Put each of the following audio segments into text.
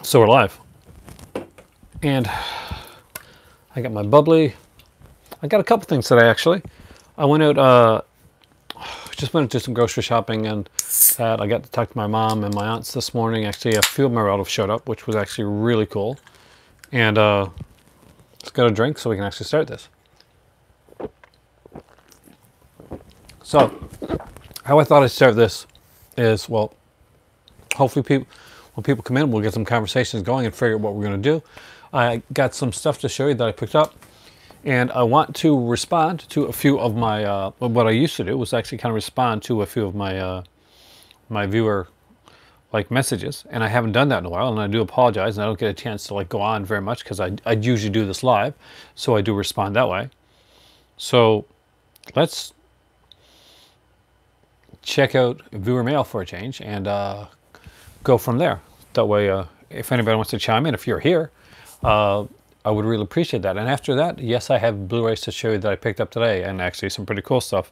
So we're live. And I got my bubbly. I got a couple things today, actually. I went out, just went to some grocery shopping, and I got to talk to my mom and my aunts this morning. Actually, a few of my relatives showed up, which was actually really cool. And let's get a drink so we can actually start this. So, how I thought I'd start this is, well, hopefully when people come in, we'll get some conversations going and figure out what we're going to do. I got some stuff to show you that I picked up, and I want to respond to a few of my, what I used to do was actually kind of respond to a few of my, my viewer messages, and I haven't done that in a while, and I do apologize, and I don't get a chance to go on very much because I usually do this live, so I do respond that way. So let's check out viewer mail for a change and go from there. That way, if anybody wants to chime in, if you're here, I would really appreciate that. And after that, yes, I have Blu-rays to show you that I picked up today, and actually some pretty cool stuff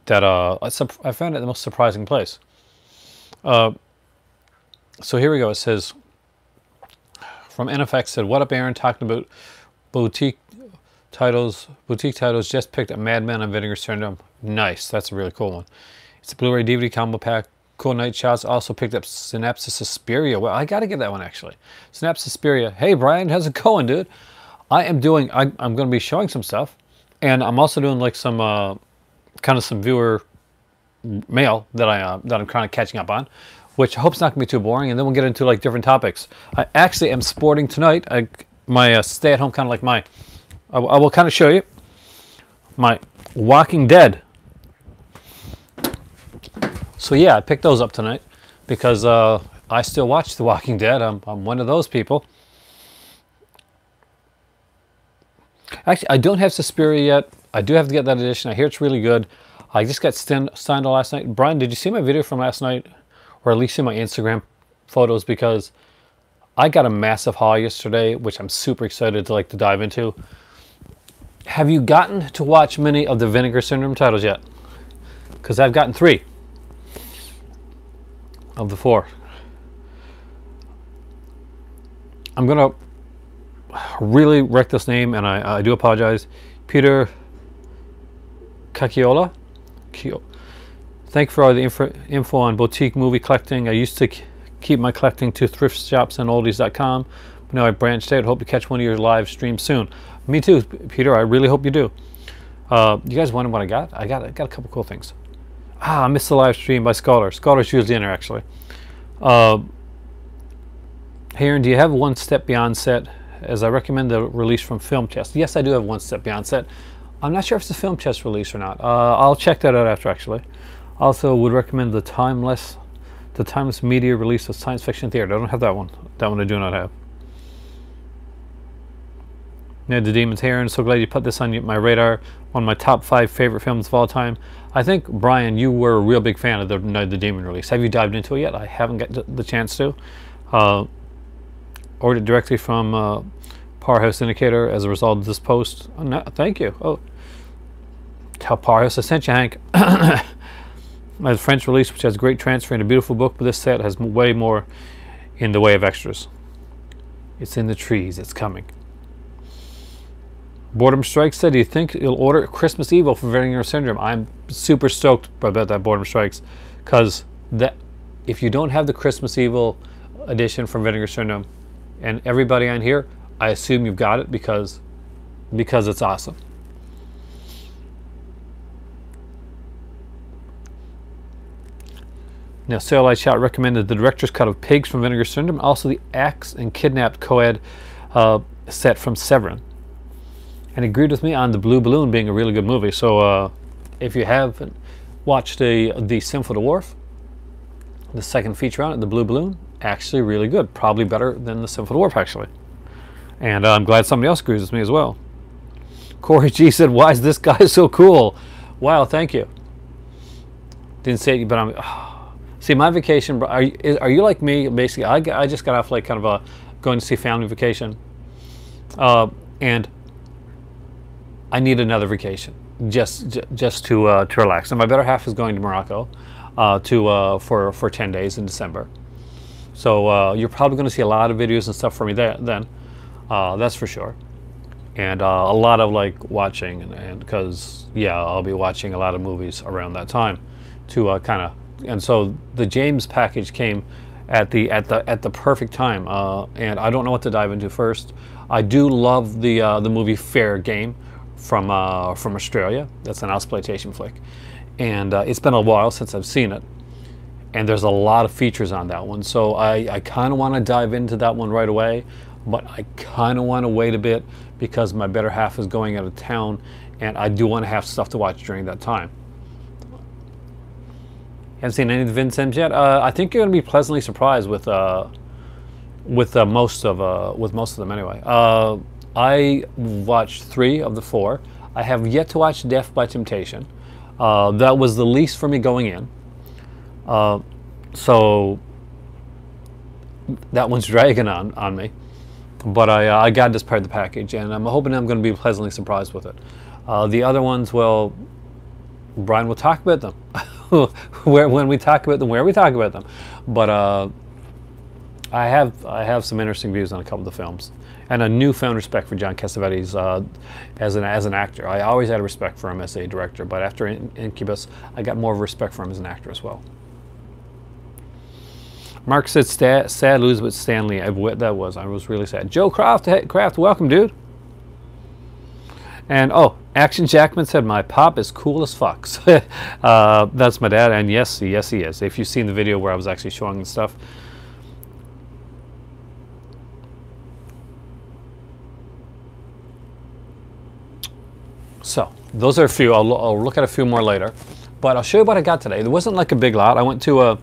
that I found at the most surprising place. So here we go. It says, from NFX, said, "What up, Aaron? Talking about boutique titles. Boutique titles. Just picked up Mad Men and Vinegar Syndrome. Nice. That's a really cool one. It's a Blu-ray DVD combo pack. Cool night shots. Also picked up Synapse Suspiria. Well, I got to get that one, actually. Synapse Suspiria. Hey, Brian, how's it going, dude? I'm going to be showing some stuff, and I'm also doing some kind of some viewer mail that I'm kind of catching up on, which I hope is not going to be too boring. And then we'll get into different topics. I actually am sporting tonight my stay-at-home kind of I will kind of show you my Walking Dead. So yeah, I picked those up tonight because I still watch The Walking Dead. I'm one of those people. Actually, I don't have Suspiria yet. I do have to get that edition. I hear it's really good. I just got Steindl last night. Brian, did you see my video from last night? Or at least see my Instagram photos? Because I got a massive haul yesterday, which I'm super excited to dive into. Have you gotten to watch many of the Vinegar Syndrome titles yet? Because I've gotten 3 of the 4. I'm gonna really wreck this name, and I do apologize. Peter Cacchiola. Thank you for all the info on boutique movie collecting. I used to keep my collecting to thrift shops and oldies.com, but now I branched out. Hope to catch one of your live streams soon. Me too, Peter. I really hope you do. You guys wondering what I got? I got a couple cool things. I missed the live stream by Scholar. Scholar's usually in there, actually. Hey, Aaron, do you have One Step Beyond set? As I recommend the release from Film Chest. Yes, I do have One Step Beyond set. I'm not sure if it's a Film Chest release or not. I'll check that out after, actually. Also, would recommend the timeless media release of Science Fiction Theater. I don't have that one. That one I do not have. Night the Demon's Heron. So glad you put this on my radar. One of my top 5 favorite films of all time. I think, Brian, you were a real big fan of the Night the Demon release. Have you dived into it yet? I haven't got the chance to. Ordered it directly from Powerhouse Indicator as a result of this post. Oh, no, thank you. Oh, tell Powerhouse I sent you, Hank. My French release, which has great transfer and a beautiful book, but this set has way more in the way of extras. It's in the trees. It's coming. Boredom Strikes said, do you think you'll order Christmas Evil for Vinegar Syndrome? I'm super stoked about that, Boredom Strikes, because if you don't have the Christmas Evil edition from Vinegar Syndrome, and everybody on here, I assume you've got it because it's awesome. Now, Saillight Shot recommended the director's cut of Pigs from Vinegar Syndrome, also the Axed and Kidnapped co-ed set from Severin. And agreed with me on The Blue Balloon being a really good movie. So if you haven't watched the Sinful Dwarf, the second feature on it, The Blue Balloon, actually really good. Probably better than the Sinful Dwarf, actually. And I'm glad somebody else agrees with me as well. Corey G said, why is this guy so cool? Wow, thank you. Didn't say it, but I'm... See, my vacation, are you like me? Basically, I just got off kind of going to see family vacation. And I need another vacation just to relax. And my better half is going to Morocco for 10 days in December. So you're probably going to see a lot of videos and stuff from me then. That's for sure. And a lot of like watching, and because yeah, I'll be watching a lot of movies around that time to kind of. And so the James package came at the perfect time. And I don't know what to dive into first. I do love the movie Fair Game from Australia. That's an exploitation flick, and it's been a while since I've seen it. And there's a lot of features on that one, so I kind of want to dive into that one right away, but I kind of want to wait a bit because my better half is going out of town, and I do want to have stuff to watch during that time. Haven't seen any of the Venoms yet. I think you're going to be pleasantly surprised with most of them anyway. I watched 3 of the 4. I have yet to watch Death by Temptation. That was the least for me going in. So that one's dragging on me, but I got this part of the package, and I'm hoping I'm going to be pleasantly surprised with it. The other ones, well, Brian will talk about them when we talk about them, where we talk about them. But I have some interesting views on a couple of the films, and a newfound respect for John Cassavetes as an actor. I always had a respect for him as a director, but after Incubus, I got more of a respect for him as an actor as well. Mark said, sad lose with Stanley. I was really sad. Joe Kraft, welcome, dude. And oh, Action Jackman said, my pop is cool as fuck. That's my dad, and yes, he is. If you've seen the video where I was actually showing the stuff. So those are a few. I'll look at a few more later, but I'll show you what I got today. There wasn't like a big lot. I went to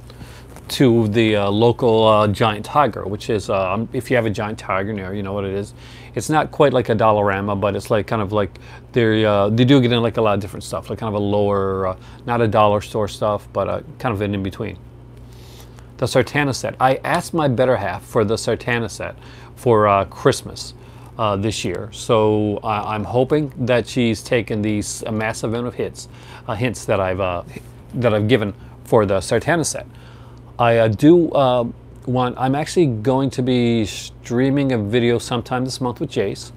the local Giant Tiger, which is if you have a Giant Tiger near, you know what it is. It's not quite like a Dollarama, but it's like kind of like they do get in like a lot of different stuff, like kind of a lower, not a dollar store stuff, but kind of an in between. The Sartana set. I asked my better half for the Sartana set for Christmas this year, so I'm hoping that she's taken these massive amount of hints that I've given for the Sartana set. I do I'm actually going to be streaming a video sometime this month with Jace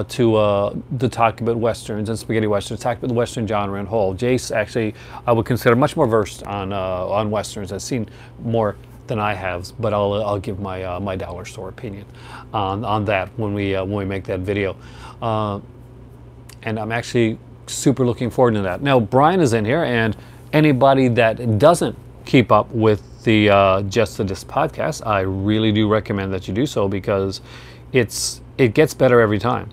to talk about westerns and spaghetti westerns, talk about the western genre in whole. Jace actually I would consider much more versed on westerns. I've seen more than I have, but I'll give my my dollar store opinion on that when we make that video. And I'm actually super looking forward to that. Now Brian is in here, and anybody that doesn't keep up with the Just the Disc podcast, I really do recommend that you do so, because it gets better every time.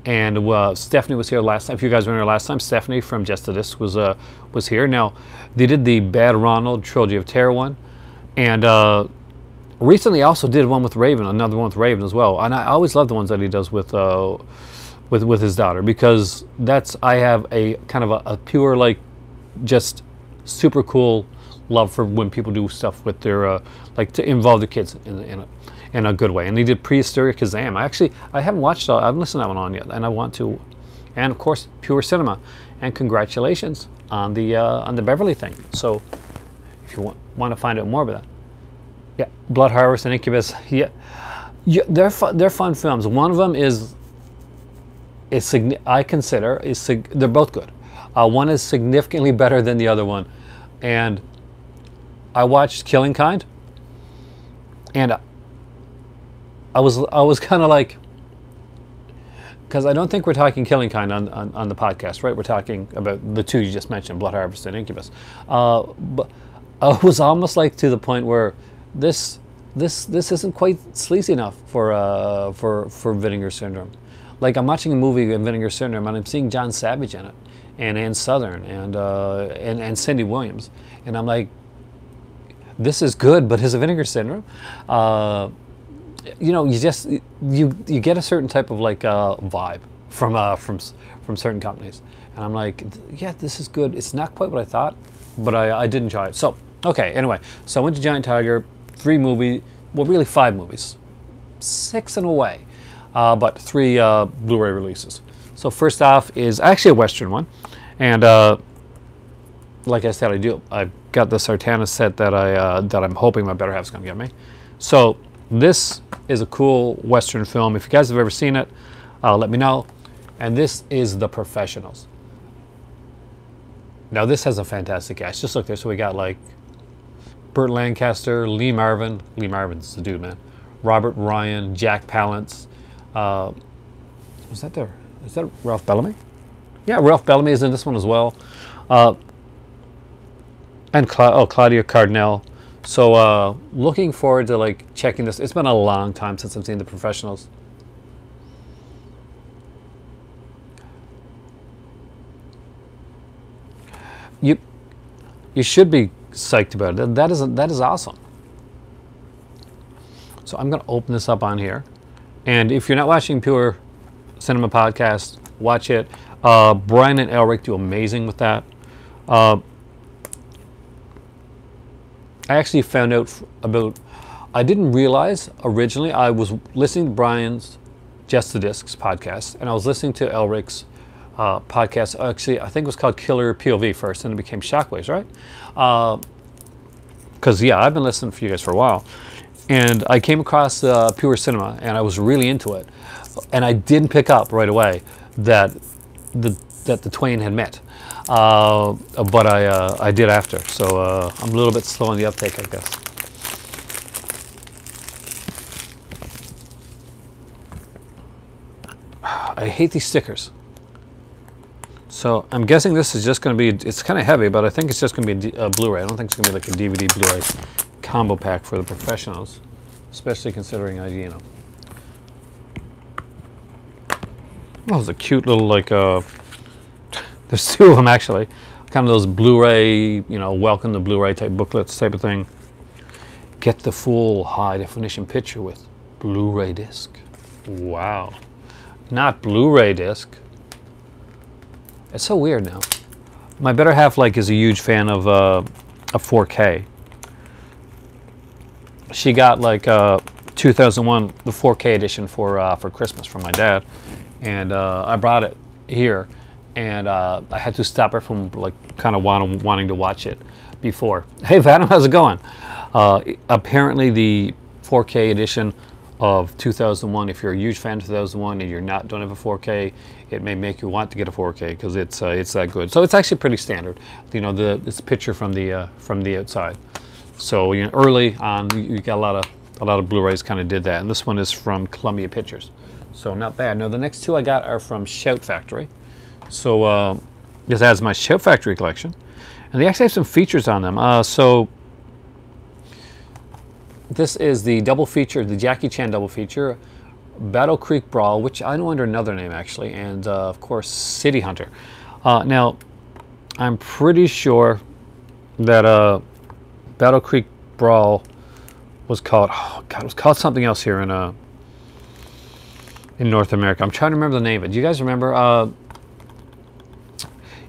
And Stephanie was here last time. If you guys were here last time, Stephanie from Just the Disc was here. Now they did the Bad Ronald Trilogy of Terror one, and recently also did one with Raven, another one with Raven as well. And I always love the ones that he does with his daughter, because I have a kind of a pure, like, just super cool love for when people do stuff with their like to involve the kids in a good way. And he did Prehistoric Kazam. I haven't watched I haven't listened to that one on yet, and I want to. And of course Pure Cinema, and congratulations on the Beverly thing. So if you want to find out more about that, yeah, Blood Harvest and Incubus, yeah, they're fun films. One of them I consider they're both good. One is significantly better than the other one, and I watched Killing Kind, and I was kind of like, because I don't think we're talking Killing Kind on the podcast, right? We're talking about the 2 you just mentioned, Blood Harvest and Incubus. But I was almost like to the point where this isn't quite sleazy enough for Vinegar Syndrome. Like, I'm watching a movie in Vinegar Syndrome, and I'm seeing John Savage in it, and Ann Southern, and Cindy Williams, and I'm like, this is good, but is it Vinegar Syndrome? You know, you get a certain type of like vibe from certain companies, and I'm like, yeah, this is good. It's not quite what I thought, but I did enjoy it. So okay, anyway, so I went to Giant Tiger, 3 movies, well, really 5 movies, 6 in a way, but 3 Blu-ray releases. So first off is actually a Western one, and like I said, I got the Sartana set that I'm hoping my better half's gonna get me. So this is a cool Western film. If you guys have ever seen it, let me know. And this is The Professionals. Now this has a fantastic cast. Just look there. So we got like Burt Lancaster, Lee Marvin. Lee Marvin's the dude, man. Robert Ryan, Jack Palance. Was that there? Is that Ralph Bellamy? Yeah, Ralph Bellamy is in this one as well. And Claudia Cardinal. So looking forward to like checking this. It's been a long time since I've seen The Professionals. You should be psyched about it. That is awesome. So I'm going to open this up on here. And if you're not watching Pure Cinema Podcast, watch it. Brian and Elric do amazing with that. I actually found out about, I didn't realize originally, I was listening to Brian's Just the Discs podcast, and I was listening to Elric's podcast. Actually, I think it was called Killer POV first, and it became Shockwaves, right? Because, yeah, I've been listening to you guys for a while. And I came across Pure Cinema, and I was really into it. And I didn't pick up right away that the twain had met. But I did after. So I'm a little bit slow on the uptake, I guess. I hate these stickers. So I'm guessing this is just going to be, it's kind of heavy, but I think it's just going to be a Blu-ray. I don't think it's going to be like a DVD Blu-ray combo pack for The Professionals, especially considering you know. Well, it's a cute little like there's two of them actually, kind of those Blu-ray, you know, welcome to Blu-ray type booklets type of thing. Get the full high definition picture with Blu-ray disc. Wow, not Blu-ray disc. It's so weird now. My better half like is a huge fan of 4K. She got like 2001 the 4K edition for Christmas from my dad, and I brought it here, and I had to stop her from like kind of wanting to watch it before. Hey Venom, how's it going? Apparently the 4K edition of 2001, if you're a huge fan of 2001 and don't have a 4K, it may make you want to get a 4K because it's that good. So it's actually pretty standard. You know, it's a picture from the outside. So you know, early on, you got a lot of Blu-rays kind of did that, and this one is from Columbia Pictures, so not bad. Now the next two I got are from Shout Factory. So this adds my Shout Factory collection, and they actually have some features on them. So this is the double feature, the Jackie Chan double feature, Battle Creek Brawl, which I know under another name actually, and of course City Hunter. Now I'm pretty sure that Battle Creek Brawl was called, oh God, it was called something else here in North America. I'm trying to remember the name of it. Do you guys remember?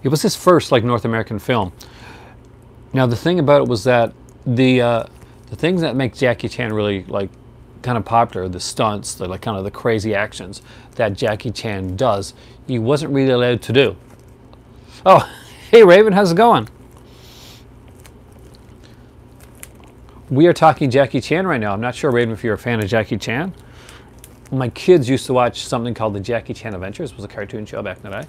It was his first like North American film. Now the thing about it was that the things that make Jackie Chan really like kind of popular, the stunts, the like kind of the crazy actions that Jackie Chan does, he wasn't really allowed to do. Oh, hey Raven, how's it going? We are talking Jackie Chan right now. I'm not sure, Raven, if you're a fan of Jackie Chan. My kids used to watch something called the Jackie Chan Adventures. It was a cartoon show back in the day.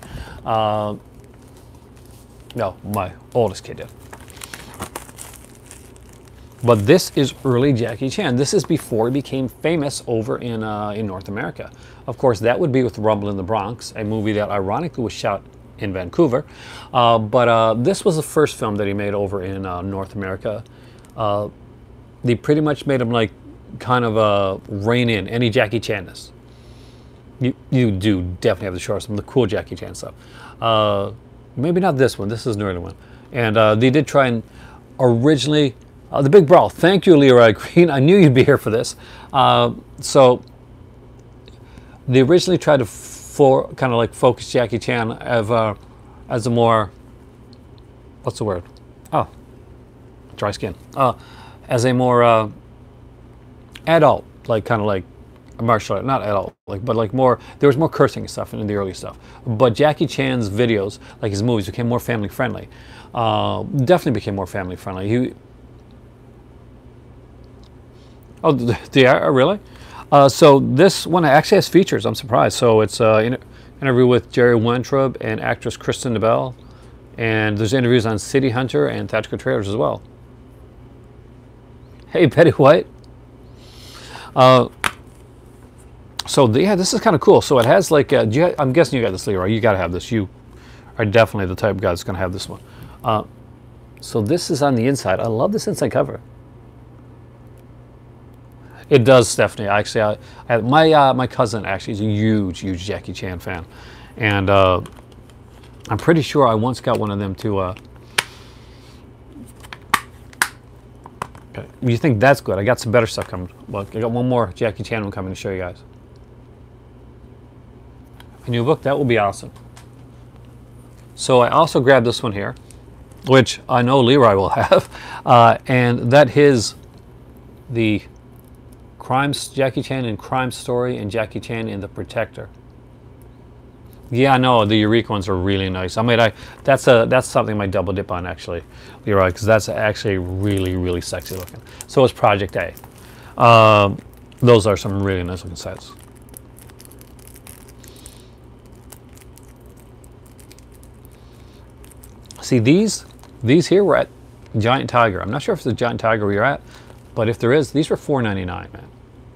No, my oldest kid did. But this is early Jackie Chan. This is before he became famous over in North America. Of course, that would be with Rumble in the Bronx, a movie that ironically was shot in Vancouver. But this was the first film that he made over in North America. They pretty much made him like kind of rein in any Jackie Chan-ness. You do definitely have to show some of the cool Jackie Chan stuff. Maybe not this one. This is an early one. And they did try and originally, the Big Brawl. Thank you, Leroy Green. I knew you'd be here for this. So they originally tried to kind of like focus Jackie Chan as a more, what's the word? Oh, dry skin. As a more adult, like kind of like martial art, not at all, like, but like more, there was more cursing and stuff in the early stuff. But Jackie Chan's videos, like his movies, became more family friendly. Definitely became more family friendly. Oh, they are really? So this one actually has features. I'm surprised. So it's an interview with Jerry Weintraub and actress Kristen Bell, and there's interviews on City Hunter and Tactical Trailers as well. Hey, Betty White. So yeah, this is kind of cool. So it has like, I'm guessing you got this, Leroy. You got to have this. You are definitely the type of guy that's going to have this one. So this is on the inside. I love this inside cover. It does, Stephanie. Actually, my cousin actually is a huge Jackie Chan fan, and I'm pretty sure I once got one of them to. Okay. You think that's good? I got some better stuff coming. Well, I got one more Jackie Chan one coming to show you guys. A new book, that will be awesome. So I also grabbed this one here, which I know Leroy will have, and that is the Jackie Chan in Crime Story and Jackie Chan in The Protector. Yeah, I know the Eureka ones are really nice. I mean, that's something I might double dip on actually, Leroy, because that's actually really sexy looking. So is Project A. Those are some really nice looking sets. See, these here were at Giant Tiger. I'm not sure if it's a Giant Tiger where you're at, but if there is, these were $4.99, man.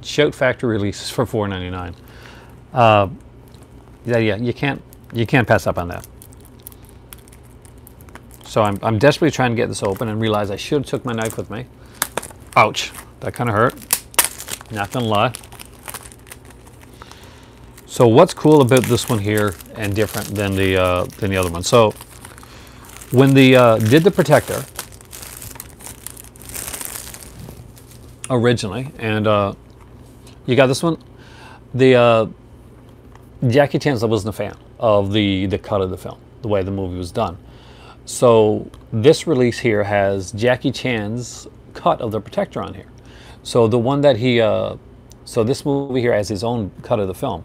Shout Factory releases for $4.99. Yeah, you can't pass up on that. So I'm desperately trying to get this open and realize I should have took my knife with me. Ouch, that kind of hurt. Not gonna lie. So what's cool about this one here and different than the other one? So when they did The Protector originally, and you got this one, the Jackie Chan wasn't a fan of the cut of the film, the way the movie was done. So this release here has Jackie Chan's cut of The Protector on here. So the one that he, so this movie here has his own cut of the film.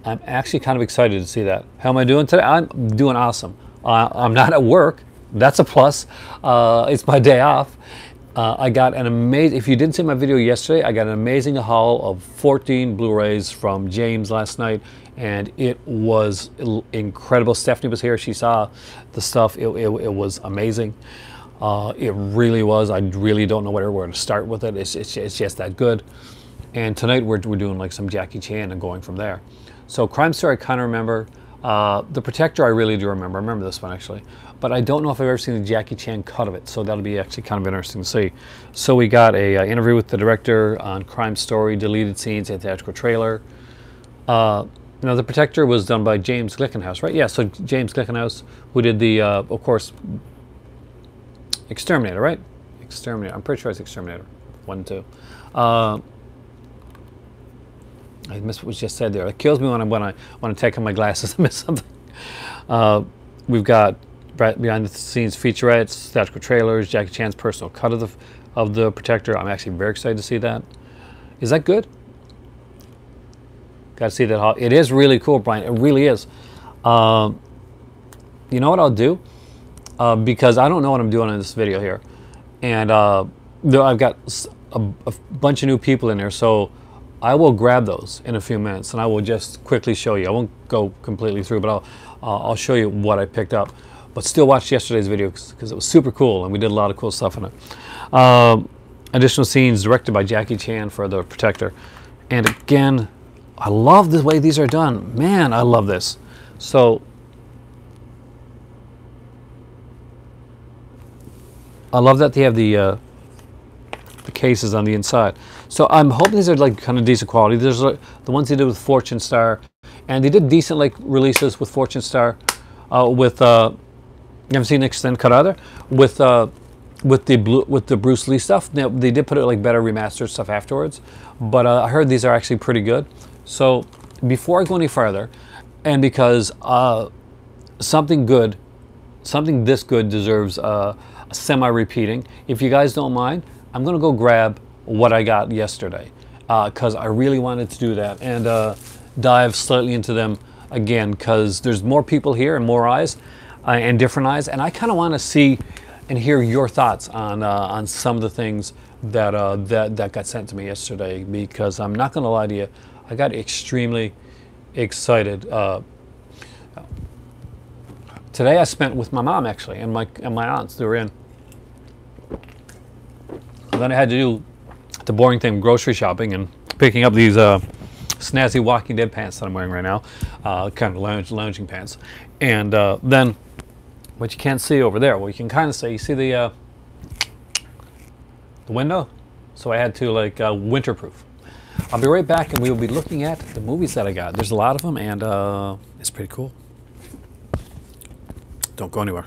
I'm actually kind of excited to see that. How am I doing today? I'm doing awesome. I'm not at work. That's a plus. It's my day off. I got an amazing, if you didn't see my video yesterday, I got an amazing haul of 14 Blu-rays from James last night, and it was incredible. Stephanie was here. She saw the stuff. It was amazing. It really was. I really don't know where to start with it. It's just that good. And tonight we're doing like some Jackie Chan and going from there. So Crime Story I kind of remember. The Protector I really do remember. I remember this one actually. But I don't know if I've ever seen the Jackie Chan cut of it, so that'll be actually kind of interesting to see. So we got a interview with the director on Crime Story, deleted scenes, and theatrical trailer. Now The Protector was done by James Glickenhaus, right? Yeah, so James Glickenhaus, who did the, of course, Exterminator, right? Exterminator. I'm pretty sure it's Exterminator 1 and 2. I missed what was just said there. It kills me when I want to take off my glasses and miss something. We've got behind the scenes featurettes, theatrical trailers, Jackie Chan's personal cut of the Protector. I'm actually very excited to see that. Is that good? Got to see that. It is really cool, Brian. It really is. You know what I'll do? Because I don't know what I'm doing in this video here, and I've got a bunch of new people in there, so I will grab those in a few minutes, and I will just quickly show you. I won't go completely through, but I'll show you what I picked up. But still watch yesterday's video because it was super cool, and we did a lot of cool stuff in it. Additional scenes directed by Jackie Chan for The Protector. And again, I love the way these are done. Man, I love this. So I love that they have the cases on the inside. So I'm hoping these are like kind of decent quality. There's the ones they did with Fortune Star, and they did decent like releases with Fortune Star. You haven't seen the extended cut either with the Bruce Lee stuff. Now, they did put it like better remastered stuff afterwards, but I heard these are actually pretty good. So before I go any further, and because something this good deserves a semi-repeating, if you guys don't mind, I'm gonna go grab what I got yesterday, because I really wanted to do that and dive slightly into them again, because there's more people here and more eyes and different eyes, and I kind of want to see and hear your thoughts on some of the things that that got sent to me yesterday, because I'm not going to lie to you, I got extremely excited. Today I spent with my mom actually and my aunts. They were in. And then I had to do the boring thing, grocery shopping and picking up these snazzy Walking Dead pants that I'm wearing right now, kind of lounging pants. And then what you can't see over there, well, you can kind of see. You see the window? So I had to like winterproof. I'll be right back, and we will be looking at the movies that I got. There's a lot of them, and it's pretty cool. Don't go anywhere.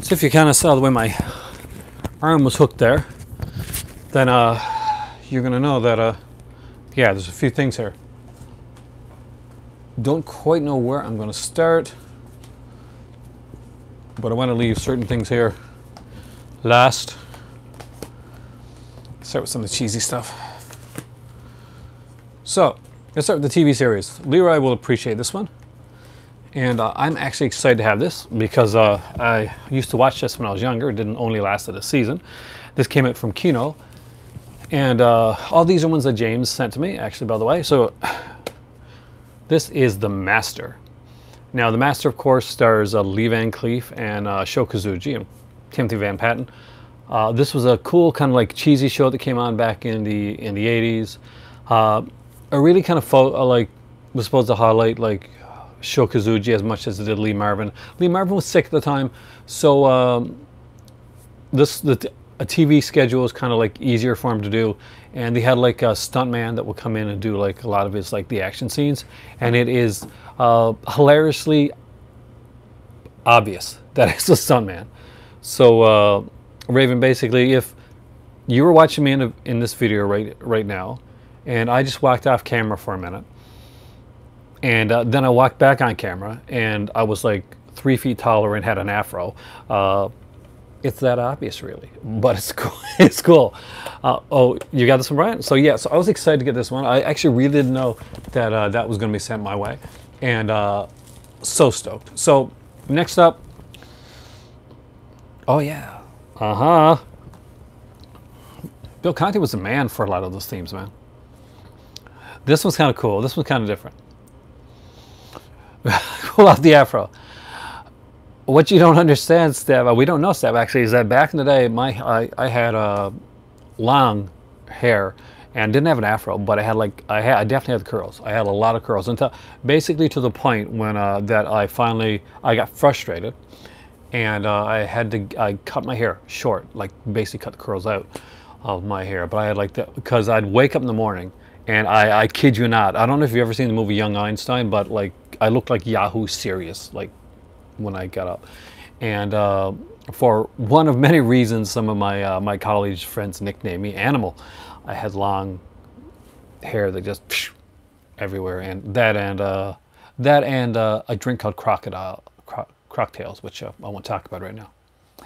So if you kind of saw the way my arm was hooked there, then you're gonna know that yeah, there's a few things here. Don't quite know where I'm gonna start, but I want to leave certain things here last. Start with some of the cheesy stuff. So let's start with the TV series. Leroy will appreciate this one. And I'm actually excited to have this because I used to watch this when I was younger. It didn't only last a season. This came out from Kino. And all these are ones that James sent to me, actually, by the way. So this is The Master. Now, The Master, of course, stars Lee Van Cleef and Sho Kosugi and Timothy Van Patten. This was a cool kind of like cheesy show that came on back in the 80s. It really kind of was supposed to highlight like Sho Kosugi as much as it did Lee Marvin. Lee Marvin was sick at the time, so a TV schedule was kind of like easier for him to do, and they had like a stuntman that would come in and do like a lot of his like the action scenes, and it is hilariously obvious that it's a stuntman. So Raven, basically, if you were watching me in this video right now, and I just walked off camera for a minute, and then I walked back on camera, and I was like 3 feet taller and had an afro. It's that obvious, really, but it's cool. It's cool. Oh, you got this one, Brian? So yeah, so I was excited to get this one. I actually really didn't know that that was going to be sent my way, and so stoked. So next up, oh yeah, Bill Conti was the man for a lot of those themes, man. This one's kind of cool. This one's kind of different. Pull out the afro. What you don't understand, Steph, we don't know, Steph, actually, is that back in the day, I had long hair and didn't have an afro, but I definitely had the curls. I had a lot of curls until basically to the point when that I got frustrated, and I cut my hair short, like basically cut the curls out of my hair. But I had like that because I'd wake up in the morning. And I kid you not, I don't know if you've ever seen the movie Young Einstein, but like I looked like Yahoo Serious, like when I got up. And for one of many reasons, some of my college friends nicknamed me Animal. I had long hair that just everywhere, and that and a drink called Croctails, which I won't talk about right now.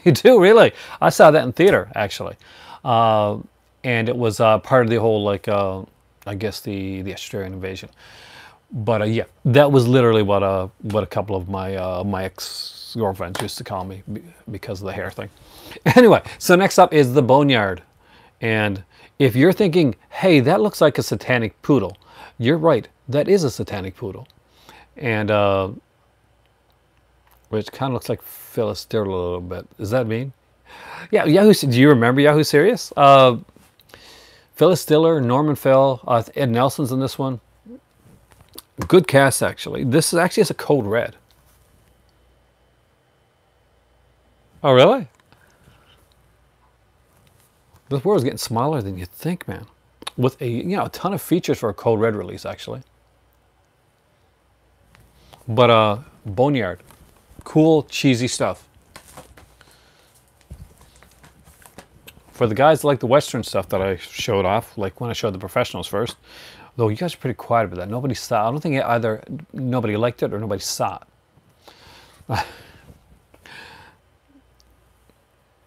You do, really? I saw that in theater, actually, and it was part of the whole like. I guess the Australian invasion, but yeah, that was literally what a couple of my ex-girlfriends used to call me because of the hair thing. Anyway, so next up is The Boneyard, and if you're thinking, hey, that looks like a satanic poodle, you're right. That is a satanic poodle, and which kind of looks like Phyllis Diller a little bit. Does that mean? Yeah, Yahoo. Do you remember Yahoo Serious? Phyllis Diller, Norman Fell, Ed Nelson's in this one. Good cast, actually. This is actually a code red. Oh, really? This world's getting smaller than you'd think, man. With a ton of features for a code red release, actually. But Boneyard, cool, cheesy stuff. For the guys that like the Western stuff that I showed off, like when I showed the professionals first, though you guys are pretty quiet about that. Nobody saw. I don't think either nobody liked it or nobody saw it.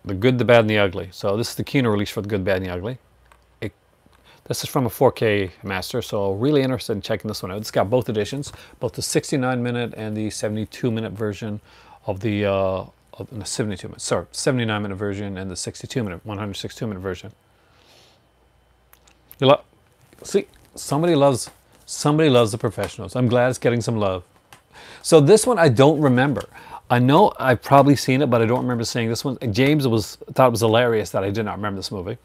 The Good, the Bad, and the Ugly. So this is the Kino release for the Good, Bad, and the Ugly. This is from a 4K master, so really interested in checking this one out. It's got both editions, both the 69-minute and the 72-minute version of the 72-minute. Sorry, 79-minute version and the 62-minute, 162-minute version. See, somebody loves the professionals. I'm glad it's getting some love. So this one I don't remember. I know I've probably seen it, but I don't remember seeing this one. James thought it was hilarious that I did not remember this movie.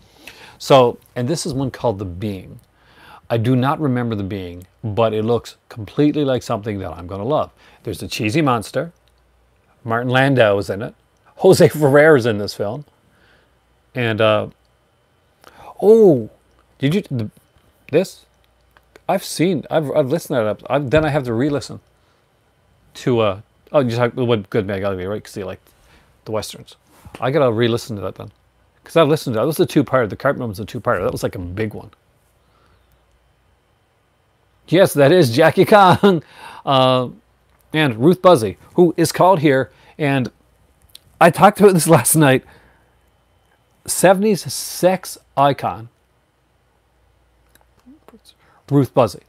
So, and this is one called The Being. I do not remember The Being, but it looks completely like something that I'm going to love. There's a cheesy monster. Martin Landau is in it. Jose Ferrer is in this film. And, oh, did you, this? I've listened to that. Then I have to re-listen to, oh, you talk what Good, Bad, Ugly, right? Because you like the Westerns. I got to re-listen to that then. Because I've listened to that. That was the two-parter. The Carpenter was a two-parter. That was like a big one. Yes, that is Jackie Kong. And Ruth Buzzy, who is called here. And I talked about this last night. 70s sex icon. Ruth Buzzy.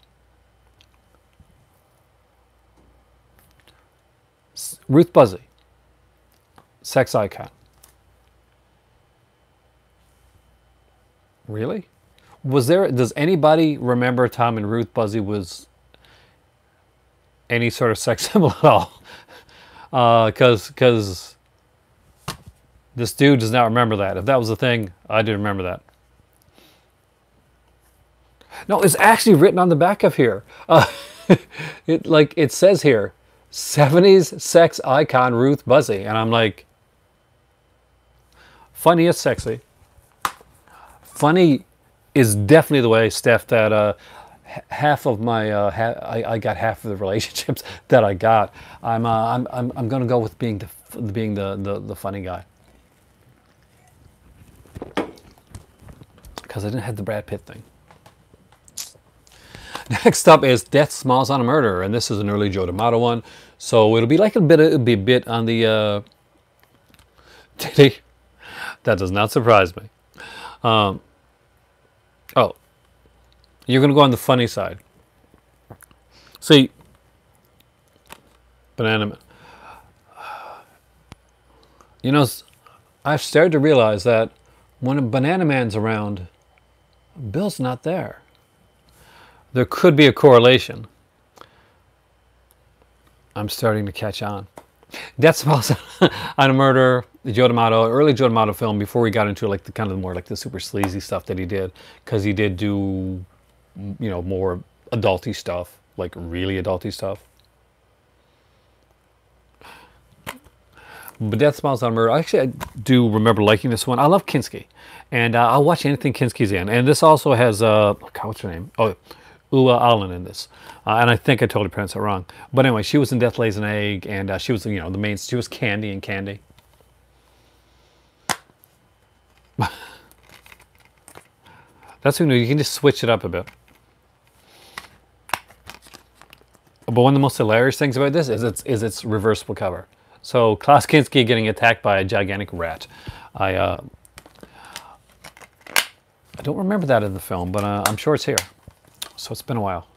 Ruth Buzzy. Sex icon. Really? Does anybody remember Tom and Ruth Buzzy was any sort of sex symbol at all? Because this dude does not remember that. If that was a thing, I did remember that. No, it's actually written on the back of here. It says here, 70s sex icon Ruth Buzzy. And I'm like, funny is sexy. Funny is definitely the way, Steph, that half of my I got half of the relationships that I got. I'm gonna go with being the funny guy, because I didn't have the Brad Pitt thing. Next up is Death Smiles on a Murderer, and this is an early Joe D'Amato one, so it'll be like a bit on the titty. That does not surprise me. Oh, you're going to go on the funny side. See, Banana Man. You know, I've started to realize that when a Banana Man's around, Bill's not there. There could be a correlation. I'm starting to catch on. Death Smiles on a Murder, the Joe D'Amato, early Joe D'Amato film, before he got into like the kind of more like the super sleazy stuff that he did, because he did do, more adulty stuff, like really adulty stuff. But Death Smiles on a Murder, actually I do remember liking this one. I love Kinski, and I'll watch anything Kinski's in. And this also has what's her name? Oh, Ua Allen in this. And I think I totally pronounced it wrong. But anyway, she was in Death Lays an Egg, and she was, the main, she was Candy in Candy. That's who knew. You can just switch it up a bit. But one of the most hilarious things about this is its reversible cover. So Klaus Kinski getting attacked by a gigantic rat. I don't remember that in the film, but I'm sure it's here. So it's been a while.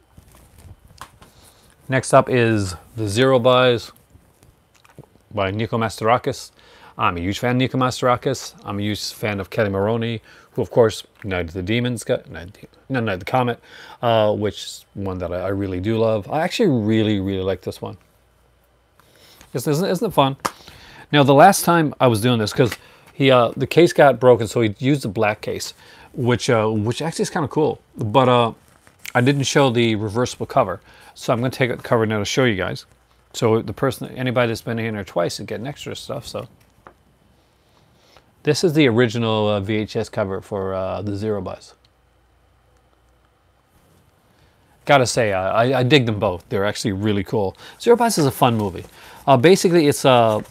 Next up is The Zero Buys by Nico Mastorakis. I'm a huge fan of Nico Mastorakis. I'm a huge fan of Kelly Maroney, who, of course, Night of the Demons, Night of the Comet, which is one that I really do love. I actually really, really like this one. Isn't it fun? Now, the last time I was doing this, because the case got broken, so he used a black case, which actually is kind of cool. But I didn't show the reversible cover. So I'm going to take it covered now to show you guys. So the person, anybody that's been in there twice is getting extra stuff. So this is the original VHS cover for the Zero Buzz. Gotta say, I dig them both. They're actually really cool. Zero Buzz is a fun movie. Basically, it's a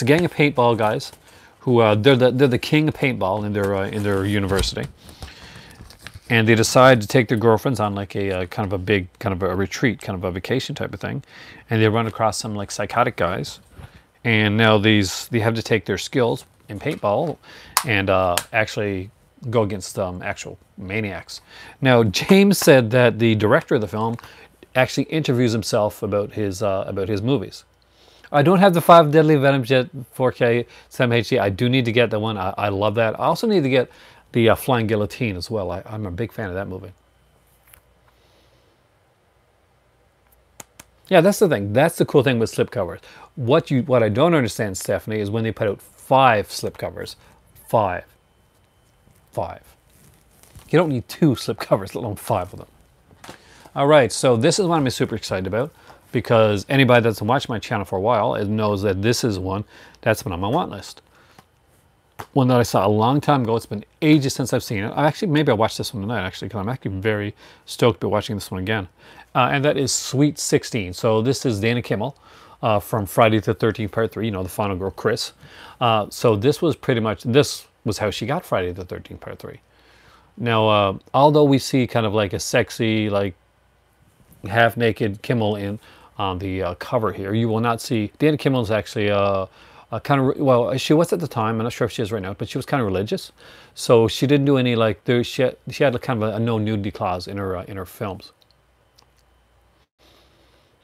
gang of paintball guys who they're the king of paintball in their university, and they decide to take their girlfriends on like a kind of a big kind of a retreat, kind of a vacation type of thing, and they run across some like psychotic guys, and now they have to take their skills in paintball and actually go against actual maniacs. Now, James said that the director of the film actually interviews himself about his movies. I don't have the 5 Deadly Venoms yet, 4K 7 HD. I do need to get that one. I love that. I also need to get the Flying Guillotine as well. I'm a big fan of that movie. Yeah, that's the thing. That's the cool thing with slipcovers. What I don't understand, Stephanie, is when they put out 5 slipcovers. 5. You don't need 2 slipcovers, let alone 5 of them. All right, so this is one I'm super excited about, because anybody that's watched my channel for a while knows that this is one that's been on my want list. One that I saw a long time ago. It's been ages since I've seen it. Maybe I watched this one tonight, actually, because I'm actually very stoked about watching this one again. And that is Sweet 16. So this is Dana Kimmel from Friday the 13th Part 3, you know, the final girl, Chris. So this was how she got Friday the 13th Part 3. Now, although we see kind of like a sexy, like half-naked Kimmel on the cover here, you will not see. Dana Kimmel is actually kind of, well, she was at the time. I'm not sure if she is right now, but she was kind of religious, so she didn't do any like she had kind of a no nudity clause in her films.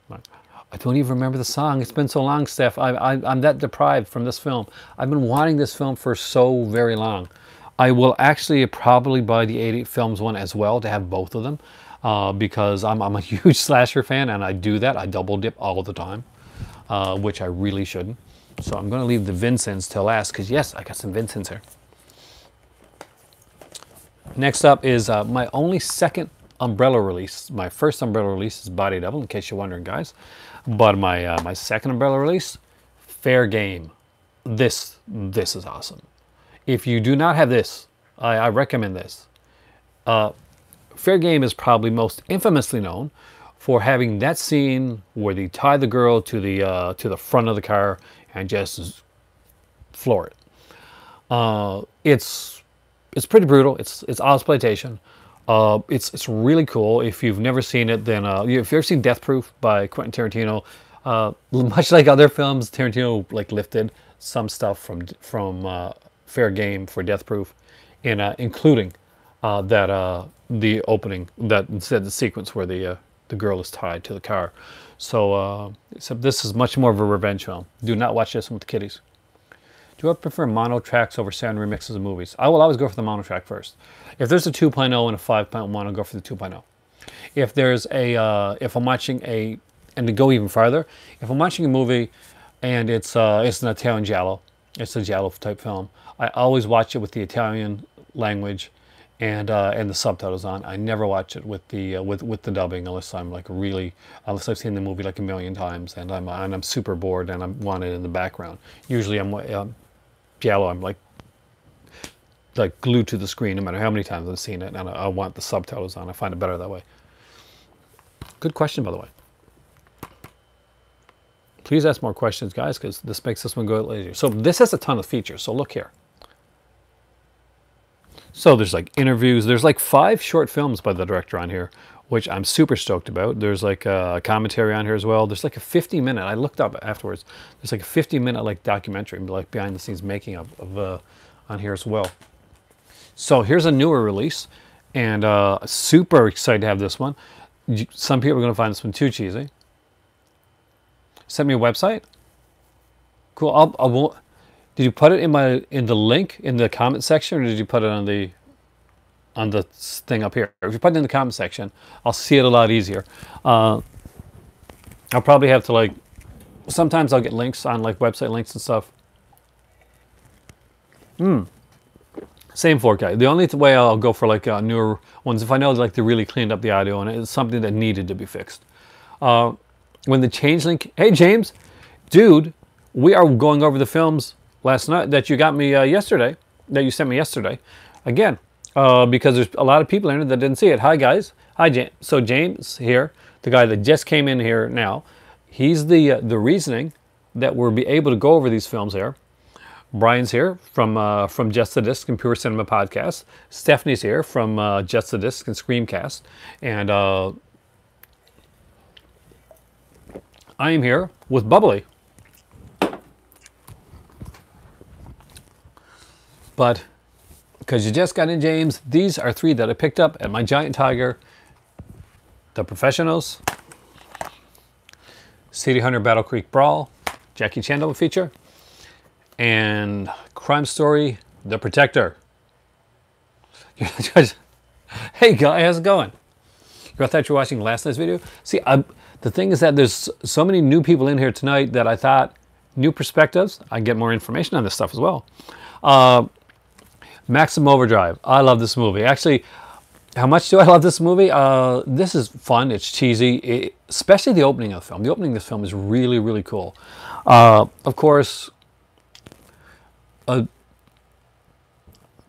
I don't even remember the song. It's been so long, Steph. I'm that deprived from this film. I've been wanting this film for so very long. I will actually probably buy the 88 Films one as well to have both of them, because I'm a huge slasher fan, and I do that. I double dip all the time, which I really shouldn't. So I'm going to leave the Vincents till last, because yes, I got some Vincents here. Next up is my only second Umbrella release. My first Umbrella release is Body Double, in case you're wondering, guys. But my second Umbrella release, Fair Game. This is awesome. If you do not have this, I recommend this. Fair Game is probably most infamously known for having that scene where they tie the girl to the front of the car and just floor it. It's pretty brutal. It's exploitation. It's really cool. If you've never seen it, then if you've ever seen Death Proof by Quentin Tarantino, much like other films, Tarantino like lifted some stuff from Fair Game for Death Proof, including the opening, that instead the sequence where the girl is tied to the car. So except this is much more of a revenge film. Do not watch this one with the kiddies. Do I prefer mono tracks over sound remixes of movies? I will always go for the mono track first. If there's a 2.0 and a 5.1, I'll go for the 2.0. If there's if I'm watching and to go even farther, if I'm watching a movie and it's an Italian giallo, it's a giallo type film, I always watch it with the Italian language and the subtitles on. I never watch it with the dubbing unless I've seen the movie like a million times and I'm super bored and I want it in the background. Usually giallo, I'm like glued to the screen no matter how many times I've seen it, and I want the subtitles on. I find it better that way. Good question, by the way. Please ask more questions, guys, because this makes this one go easier. So this has a ton of features. So look here. So there's like interviews. There's like 5 short films by the director on here, which I'm super stoked about. There's like a commentary on here as well. There's like a 50-minute, I looked up afterwards, there's like a 50-minute like documentary, like behind the scenes making of on here as well. So here's a newer release, and super excited to have this one. Some people are going to find this one too cheesy. Send me a website. Cool. I won't. Did you put it in the link in the comment section, or did you put it on the thing up here? If you put it in the comment section, I'll see it a lot easier. I'll probably have to sometimes I'll get links on like website links and stuff. Same 4K. The only way I'll go for like newer ones if I know like they really cleaned up the audio and it's something that needed to be fixed. When the changeling, hey James, dude, we are going over the films last night that you got me yesterday, that you sent me yesterday, again, because there's a lot of people in here that didn't see it. Hi guys, hi James. So James here, the guy that just came in here now, he's the reasoning that we'll be able to go over these films here. Brian's here from Just the Disc and Pure Cinema Podcast. Stephanie's here from Just the Disc and Screamcast. And I am here with Bubbly. But because you just got in, James, these are 3 that I picked up at my Giant Tiger. The Professionals, City Hunter Battle Creek Brawl, Jackie Chan double feature, and Crime Story, The Protector. Hey guy, how's it going? I thought you were watching last night's video. See, the thing is that there's so many new people in here tonight that I thought, new perspectives, I get more information on this stuff as well. Maximum Overdrive. I love this movie. Actually, how much do I love this movie? This is fun. It's cheesy, especially the opening of the film. The opening of this film is really, really cool. Of course,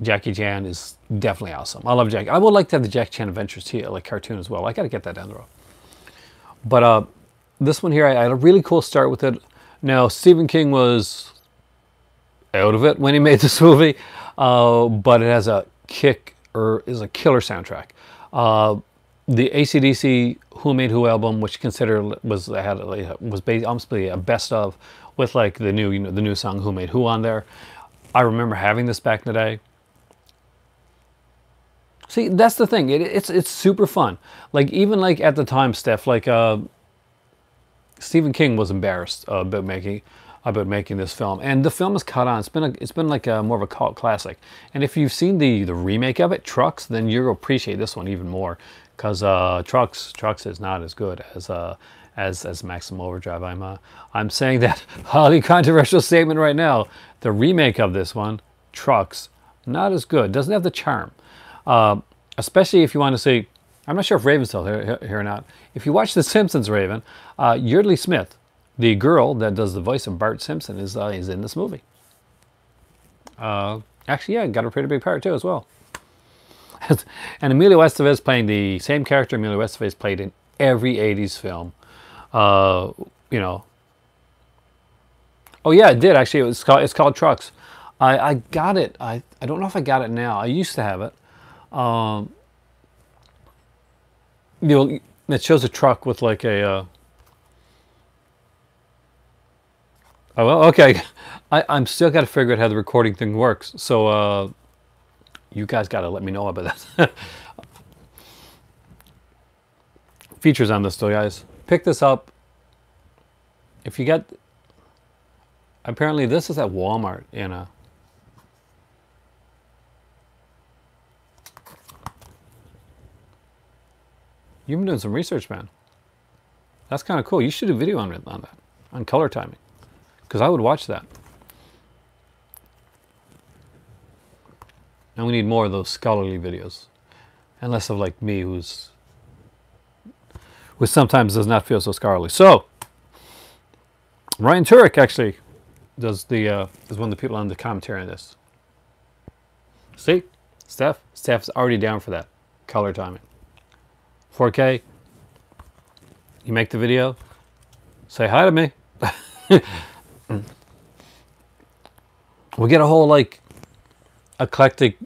Jackie Chan is definitely awesome. I love Jackie. I would like to have the Jackie Chan Adventures too, like cartoon as well. I got to get that down the road. But this one here, I had a really cool start with it. Now, Stephen King was out of it when he made this movie, but it has a is a killer soundtrack. The AC/DC Who Made Who album, which considered was almost a best of, with like the new song Who Made Who on there. I remember having this back in the day. See, that's the thing. It's super fun. Like even like at the time, Steph, like Stephen King was embarrassed about making this film, and the film is caught on. It's been like more of a cult classic. And if you've seen the remake of it, Trucks, then you'll appreciate this one even more, because Trucks is not as good as Maximum Overdrive. I'm saying that highly controversial statement right now. The remake of this one, Trucks, not as good. Doesn't have the charm. Especially if you want to see, I'm not sure if Raven's still here or not. If you watch The Simpsons, Raven, Yeardley Smith, the girl that does the voice of Bart Simpson, is in this movie. Actually, yeah, got a pretty big part too as well. And Emilio Estevez playing the same character Emilio Estevez played in every 80s film. You know. Oh yeah, it did actually. It's called Trucks. I got it. I don't know if I got it now. I used to have it. It shows a truck with like a. Oh well, okay. I'm still got to figure out how the recording thing works. So you guys got to let me know about that. Features on this though, guys. Pick this up. If you get. Apparently, this is at Walmart in a. You've been doing some research, man. That's kind of cool. You should do a video on that, on color timing, because I would watch that. And we need more of those scholarly videos, and less of like me, who sometimes does not feel so scholarly. So, Ryan Turek actually is one of the people on the commentary on this. See, Steph's already down for that color timing. 4K, you make the video, say hi to me. We get a whole like eclectic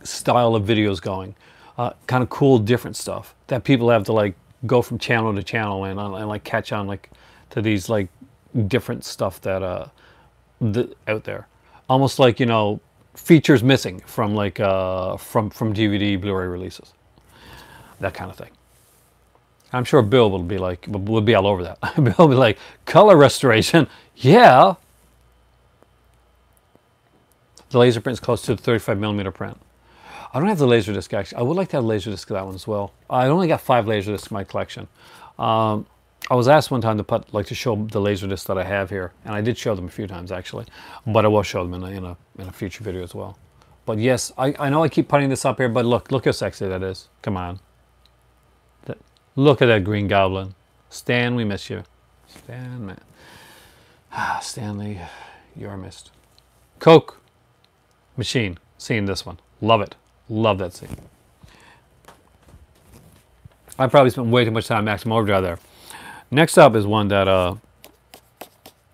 style of videos going, kind of cool different stuff that people have to like go from channel to channel and like catch on like to these like different stuff that out there, almost like, you know, features missing from like from DVD Blu-ray releases, that kind of thing. I'm sure Bill will be all over that. Bill will be like, color restoration, yeah. The laser print is close to the 35mm print. I don't have the laser disc actually. I would like to have a laser disc of that one as well. I only got 5 laser discs in my collection. I was asked one time to show the laser discs that I have here, and I did show them a few times actually, but I will show them in a future video as well. But yes, I know I keep putting this up here, but look how sexy that is. Come on. Look at that Green Goblin. Stan, we miss you. Stan, man. Stanley, you're missed. Coke Machine. Seeing this one. Love it. Love that scene. I probably spent way too much time Maximum Overdrive there. Next up is one that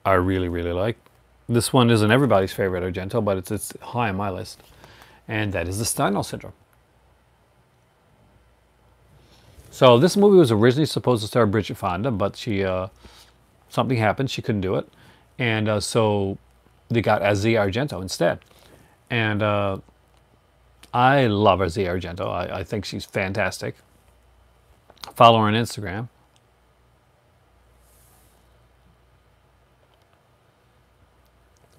I really, really like. This one isn't everybody's favorite Argento, but it's high on my list. And that is the Steindl Syndrome. So this movie was originally supposed to star Bridget Fonda, but she something happened. She couldn't do it. And so they got Asia Argento instead. And I love Asia Argento. I think she's fantastic. Follow her on Instagram.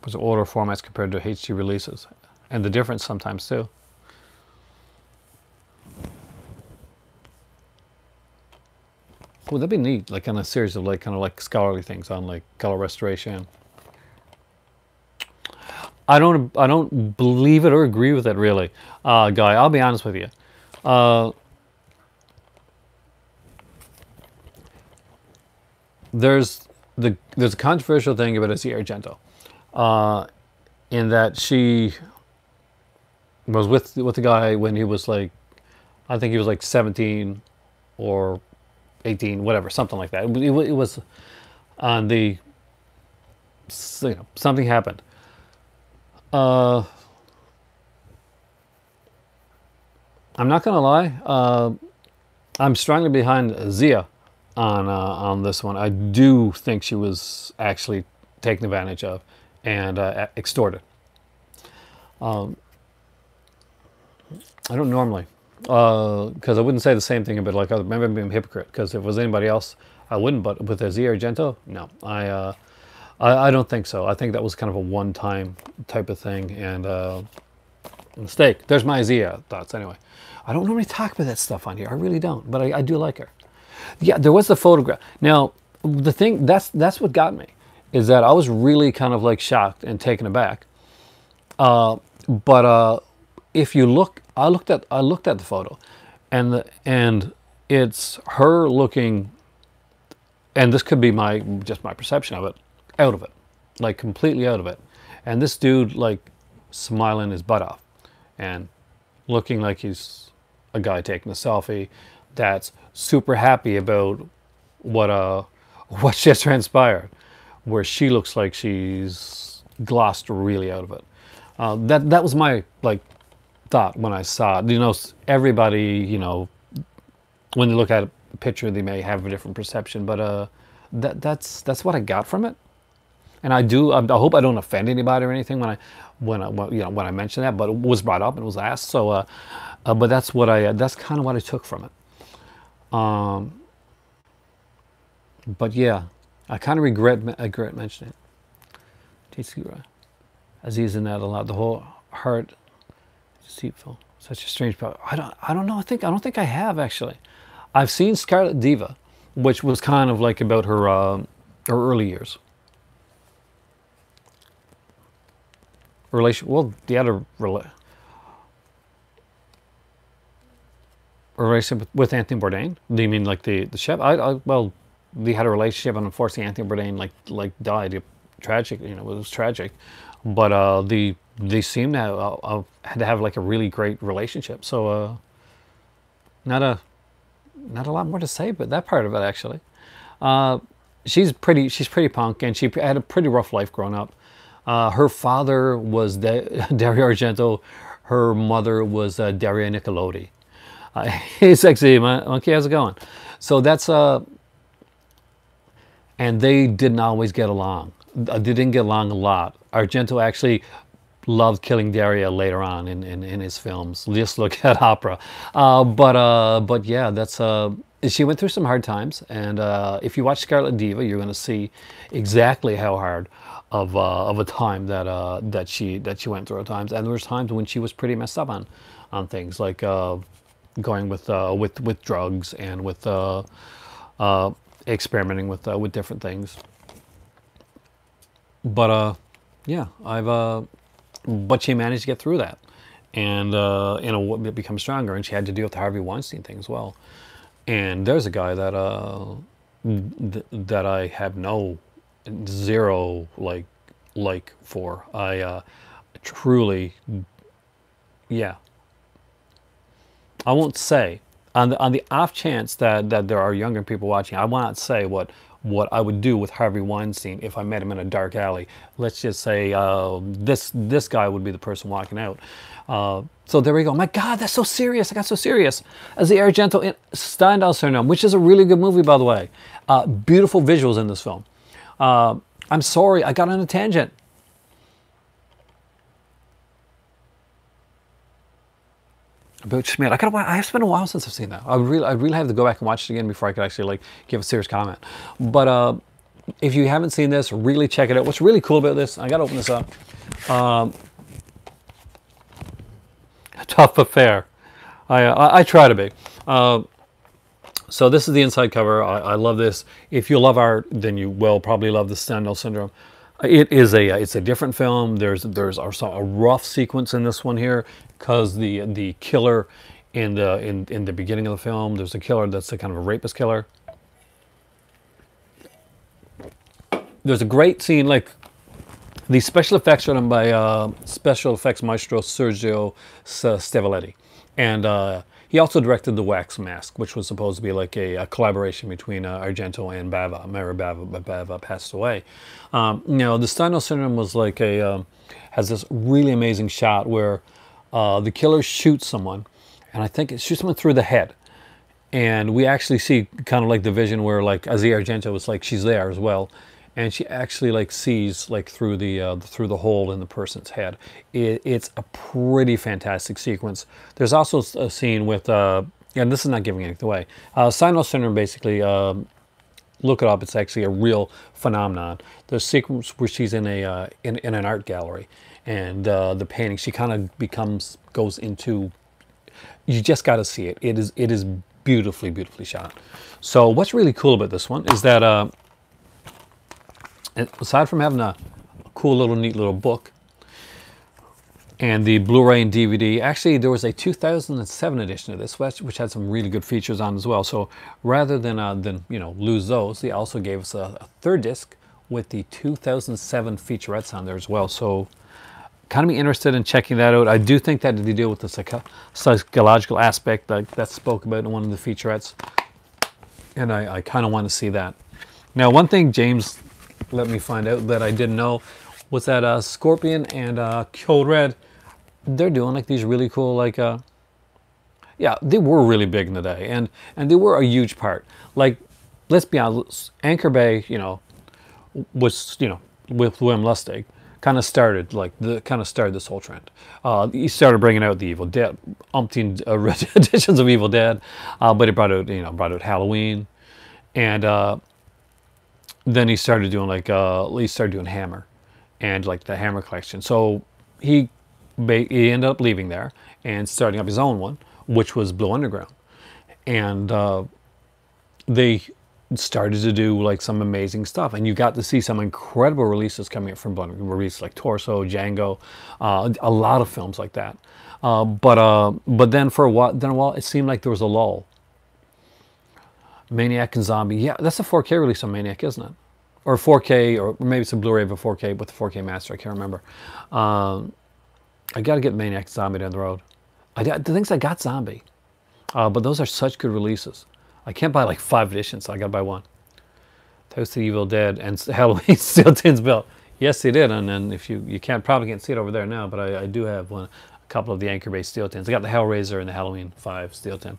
Was older formats compared to HD releases, and the difference sometimes too. Would that be neat? Like on a series of like kind of like scholarly things on like color restoration. I don't believe it or agree with it really, Guy. I'll be honest with you. There's a controversial thing about Asia Argento. In that she was with the guy when he was like, I think he was like 17 or 18, whatever, something like that. It was on the, you know, something happened. I'm not gonna lie. I'm strongly behind Zia on this one. I do think she was actually taken advantage of and extorted. I don't normally, because I wouldn't say the same thing about like other. Maybe I'm being a hypocrite. Because if it was anybody else, I wouldn't. But with Asia Argento, no, I don't think so. I think that was kind of a one-time type of thing and mistake. There's my Asia thoughts anyway. I don't normally talk about that stuff on here. I really don't, but I do like her. Yeah, there was the photograph. Now the thing that's what got me. Is that I was really kind of like shocked and taken aback. But if you look, I looked at the photo, and it's her looking, and this could be just my perception of it, out of it, like completely out of it, and this dude like smiling his butt off, and looking like he's a guy taking a selfie, that's super happy about what just transpired. Where she looks like she's glossed really out of it. That was my like thought when I saw it. You know, everybody, you know, when they look at a picture, they may have a different perception, but that's what I got from it. And I hope I don't offend anybody or anything when I mention that, but it was brought up and it was asked. So, but that's kind of what I took from it. But yeah. I kind of regret mentioning it. Aziz in that a lot. The whole heart deceitful. Such a strange problem. I don't know. I don't think I have actually. I've seen Scarlet Diva, which was kind of like about her early years. Well, they had a relationship with Anthony Bourdain. Do you mean like the chef? Well. They had a relationship, and unfortunately, Anthony Bourdain like died. Tragic, you know, it was tragic. But they seem to had to have like a really great relationship. So not a lot more to say, but that part of it actually. She's pretty punk, and she had a pretty rough life growing up. Her father was Dario Argento. Her mother was Daria Nicolodi. Hey, sexy monkey, how's it going? So that's and they didn't always get along. They didn't get along a lot. Argento actually loved killing Daria later on in his films. Just look at Opera. But yeah, that's she went through some hard times, and if you watch Scarlet Diva, you're going to see exactly how hard of a time that she went through at times. And there was times when she was pretty messed up on things like going with drugs and with experimenting with different things. But yeah, but she managed to get through that, and become stronger, and she had to deal with the Harvey Weinstein thing as well. And there's a guy that that I have zero for. I truly, yeah. I won't say on the off chance that there are younger people watching. I will not say what I would do with Harvey Weinstein if I met him in a dark alley. Let's just say this guy would be the person walking out. So there we go. My God, that's so serious. I got so serious. As the Argento in Steindl Syndrome, which is a really good movie, by the way. Beautiful visuals in this film. I'm sorry, I got on a tangent. About Schmidt. It's been a while since I've seen that. I really have to go back and watch it again before I could actually like give a serious comment. But if you haven't seen this, really check it out. What's really cool about this, I gotta open this up. Tough but fair. I try to be. So this is the inside cover. I love this. If you love art, then you will probably love the Steindl Syndrome. It's a different film. There's also a rough sequence in this one here, because the killer in the beginning of the film, there's a killer that's a kind of a rapist killer. There's a great scene, like the special effects are done by special effects maestro Sergio Stevoletti, and he also directed The Wax Mask, which was supposed to be like a collaboration between Argento and Bava. Mary Bava, but Bava passed away. You know, the Steindl Syndrome was like has this really amazing shot where the killer shoots someone, and I think it shoots someone through the head. And we actually see kind of like the vision where like as the Argento was like, she's there as well. And she actually like sees like through the hole in the person's head. It's a pretty fantastic sequence. There's also a scene with and this is not giving anything away. Steindl Syndrome, basically, look it up. It's actually a real phenomenon. There's a sequence where she's in an art gallery, and the painting, she kind of goes into. You just got to see it. It is beautifully shot. So what's really cool about this one is that. And aside from having a cool little neat little book and the Blu-ray and DVD, actually there was a 2007 edition of this which had some really good features on as well. So rather than you know, lose those, they also gave us a third disc with the 2007 featurettes on there as well. So kind of be interested in checking that out. I do think that they deal with the psychological aspect that spoke about in one of the featurettes, and I kind of want to see that. Now, one thing James let me find out that I didn't know was that Scorpion and Code Red, they're doing like these really cool, like yeah, they were really big in the day, and they were a huge part. Like, let's be honest, Anchor Bay, you know, was, you know, with William Lustig, kind of started this whole trend. He started bringing out the Evil Dead, umpteen editions of Evil Dead, but he brought out Halloween, and then he started doing like Hammer, and like the Hammer collection. So he ended up leaving there and starting up his own one, which was Blue Underground, and they started to do like some amazing stuff, and you got to see some incredible releases coming up from Blue Underground, releases like Torso, Django, a lot of films like that. But then for a while, it seemed like there was a lull. Maniac and Zombie, yeah, that's a 4K release on Maniac, isn't it? Or 4K, or maybe it's a Blu-ray of a 4K with the 4K master. I can't remember. I got to get Maniac and Zombie down the road. The things I got Zombie, but those are such good releases. I can't buy like 5 editions, so I got to buy one. House of the Evil Dead and Halloween Steel Tins built. Yes, they did, and then if you probably can't see it over there now, but I do have a couple of the Anchor Bay Steel Tins. I got the Hellraiser and the Halloween 5 Steel Tin.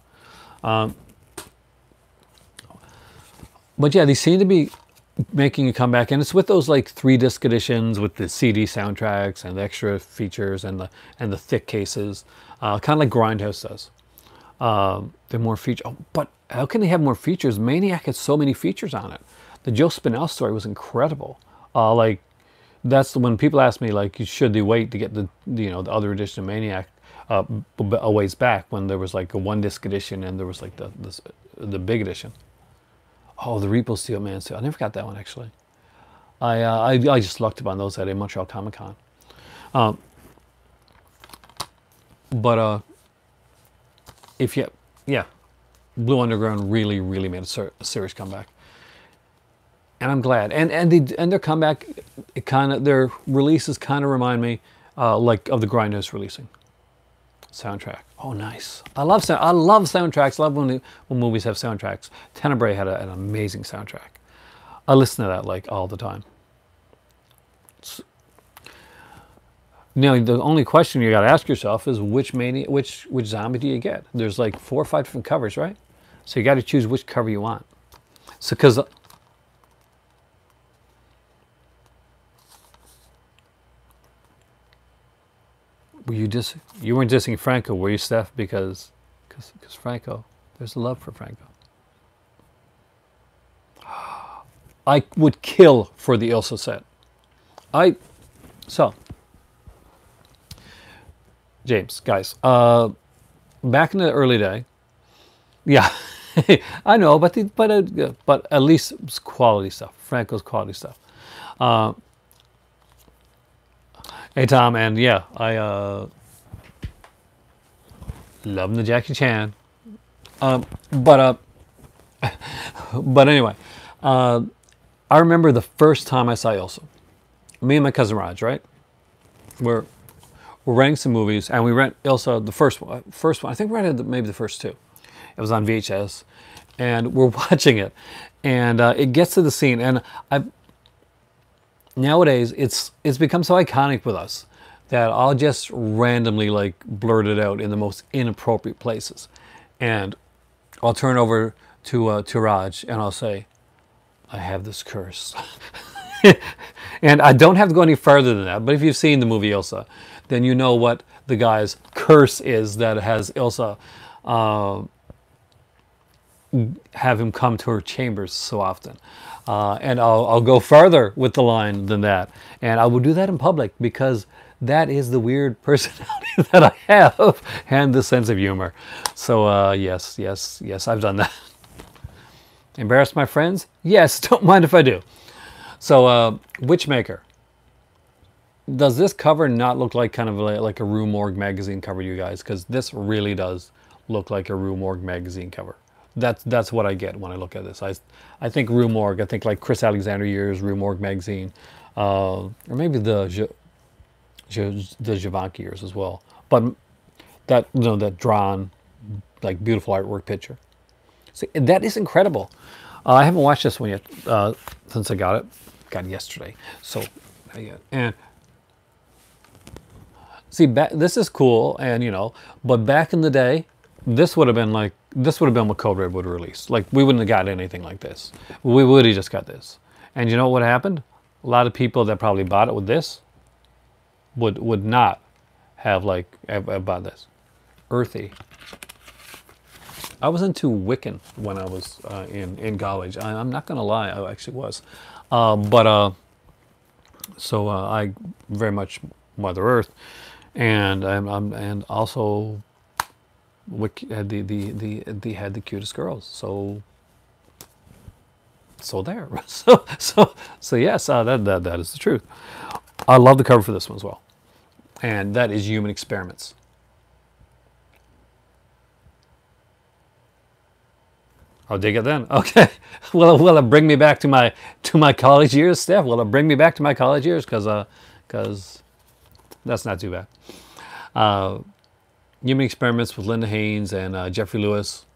But yeah, they seem to be making a comeback, and it's with those like 3-disc editions with the CD soundtracks and the extra features and the thick cases, kind of like Grindhouse does. They're more feature. Oh, but how can they have more features? Maniac had so many features on it. The Joe Spinell story was incredible. Like that's when people ask me like, should they wait to get the the other edition of Maniac a ways back when there was like a 1-disc edition and there was like the big edition. Oh, the Repo Steel Man Steel. I never got that one, actually. I just looked up on those at a Montreal Comic Con. But if you, yeah, Blue Underground really, really made a serious comeback, and I'm glad. And their comeback, their releases kind of remind me like of the Grinders releasing soundtrack. Oh, nice. I love soundtracks. I love when movies have soundtracks. Tenebrae had an amazing soundtrack. I listen to that like all the time. Now, the only question you got to ask yourself is which zombie do you get? There's like 4 or 5 different covers, right? So you got to choose which cover you want. So, because you weren't dissing Franco, were you, Steph? Because Franco, there's a love for Franco. I would kill for the Ilsa set. So, James, guys, back in the early day, yeah, I know, but at least it's quality stuff. Franco's quality stuff. Hey, Tom, and yeah, I love the Jackie Chan. But anyway, I remember the first time I saw Ilsa. Me and my cousin Raj, right? We're renting some movies, and we rent Ilsa, the first one. I think we rented maybe the first 2. It was on VHS, and we're watching it, and it gets to the scene, and nowadays it's become so iconic with us that I'll just randomly like blurt it out in the most inappropriate places, and I'll turn over to Raj and I'll say, "I have this curse," and I don't have to go any further than that. But if you've seen the movie Ilsa, then you know what the guy's curse is that has Ilsa have him come to her chambers so often. And I'll go farther with the line than that. And I will do that in public because that is the weird personality that I have and the sense of humor. So yes, I've done that. Embarrass my friends? Yes, don't mind if I do. So Witchmaker. Does this cover not look like kind of like a Rue Morgue magazine cover, you guys? Because this really does look like a Rue Morgue magazine cover. That's what I get when I look at this. I think Rue Morgue. I think like Chris Alexander years Rue Morgue magazine, or maybe the Javanki years as well. But that that drawn, like beautiful artwork picture. See, that is incredible. I haven't watched this one yet since I got it. Got it yesterday. So not yet. And see, this is cool, and but back in the day, this would have been what Code Red would have released. Like, we wouldn't have got anything like this. We would have just got this. And you know what happened? A lot of people that probably bought it with this would not have bought this. Earthy. I was into Wiccan when I was in college. I'm not gonna lie, I actually was. So I very much Mother Earth, and and also had the cutest girls. So there. So yes, that is the truth. I love the cover for this one as well, and that is Human Experiments. I'll dig it then. Okay. Will it bring me back to my college years, Steph? Will it bring me back to my college years? Because that's not too bad. Human Experiments with Linda Haynes and Jeffrey Lewis.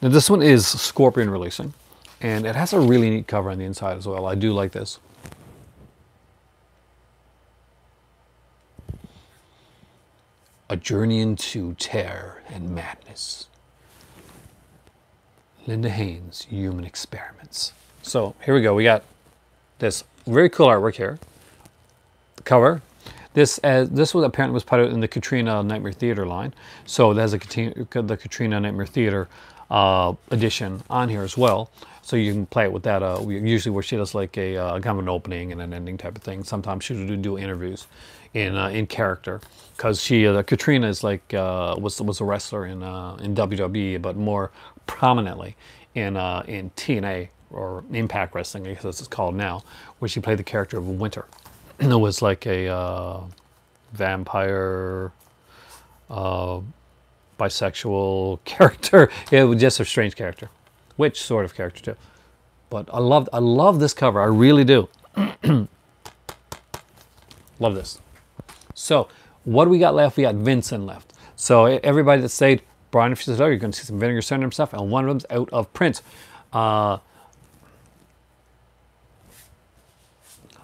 Now this one is Scorpion releasing, and it has a really neat cover on the inside as well. I do like this. A journey into terror and madness. Linda Haynes, Human Experiments. So here we go. We got this very cool artwork here. The cover. This was apparently was put out in the Katrina Nightmare Theater line. So there's the Katrina Nightmare Theater edition on here as well. So you can play it with that. Usually where she does like a kind of an opening and an ending type of thing. Sometimes she will do interviews in character, because Katrina is like was a wrestler in WWE, but more prominently in TNA, or Impact Wrestling, I guess it's called now, where she played the character of Winter. And it was like a vampire, bisexual character. It was just a strange character. Witch sort of character too. But I love this cover. I really do. Love this. So what do we got left? We got Vincent left. So everybody that stayed, Brian, if you said, oh, you're going to see some Vinegar Syndrome stuff, and one of them's out of print. I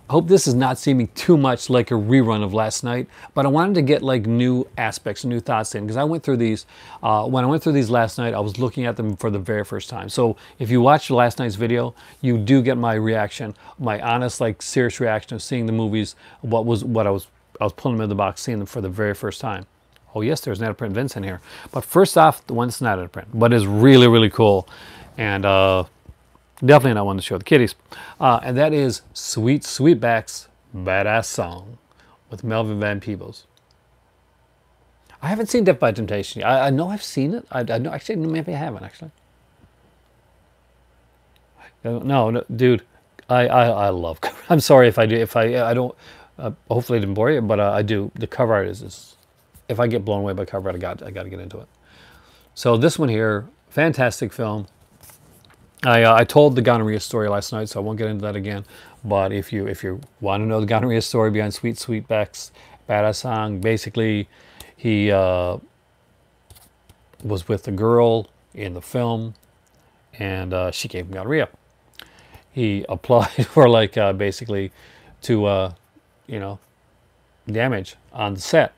hope this is not seeming too much like a rerun of last night, but I wanted to get like new aspects, new thoughts in, because I went through these, when I went through these last night, I was looking at them for the very first time. So if you watched last night's video, you do get my reaction, my honest, like serious reaction of seeing the movies, what I was pulling them in the box, seeing them for the very first time. Oh yes, there's an out of print Vince in here. But first off, the one that's not out of print, but is really, really cool. And definitely not one to show the kiddies. And that is Sweet Sweetback's Badass Song with Melvin Van Peebles. I haven't seen Death by Temptation. I know I've seen it. I know, actually, maybe I haven't, actually. No, dude, I love cover. I'm sorry if I do, if I don't, hopefully I didn't bore you, but I do. The cover art is, if I get blown away by cover art, I got to get into it. So this one here, fantastic film. I told the gonorrhea story last night, so I won't get into that again. But if you want to know the gonorrhea story behind Sweet Sweetback's Badass Song, basically he was with a girl in the film, and she gave him gonorrhea. He applied for like basically to you know, damage on the set,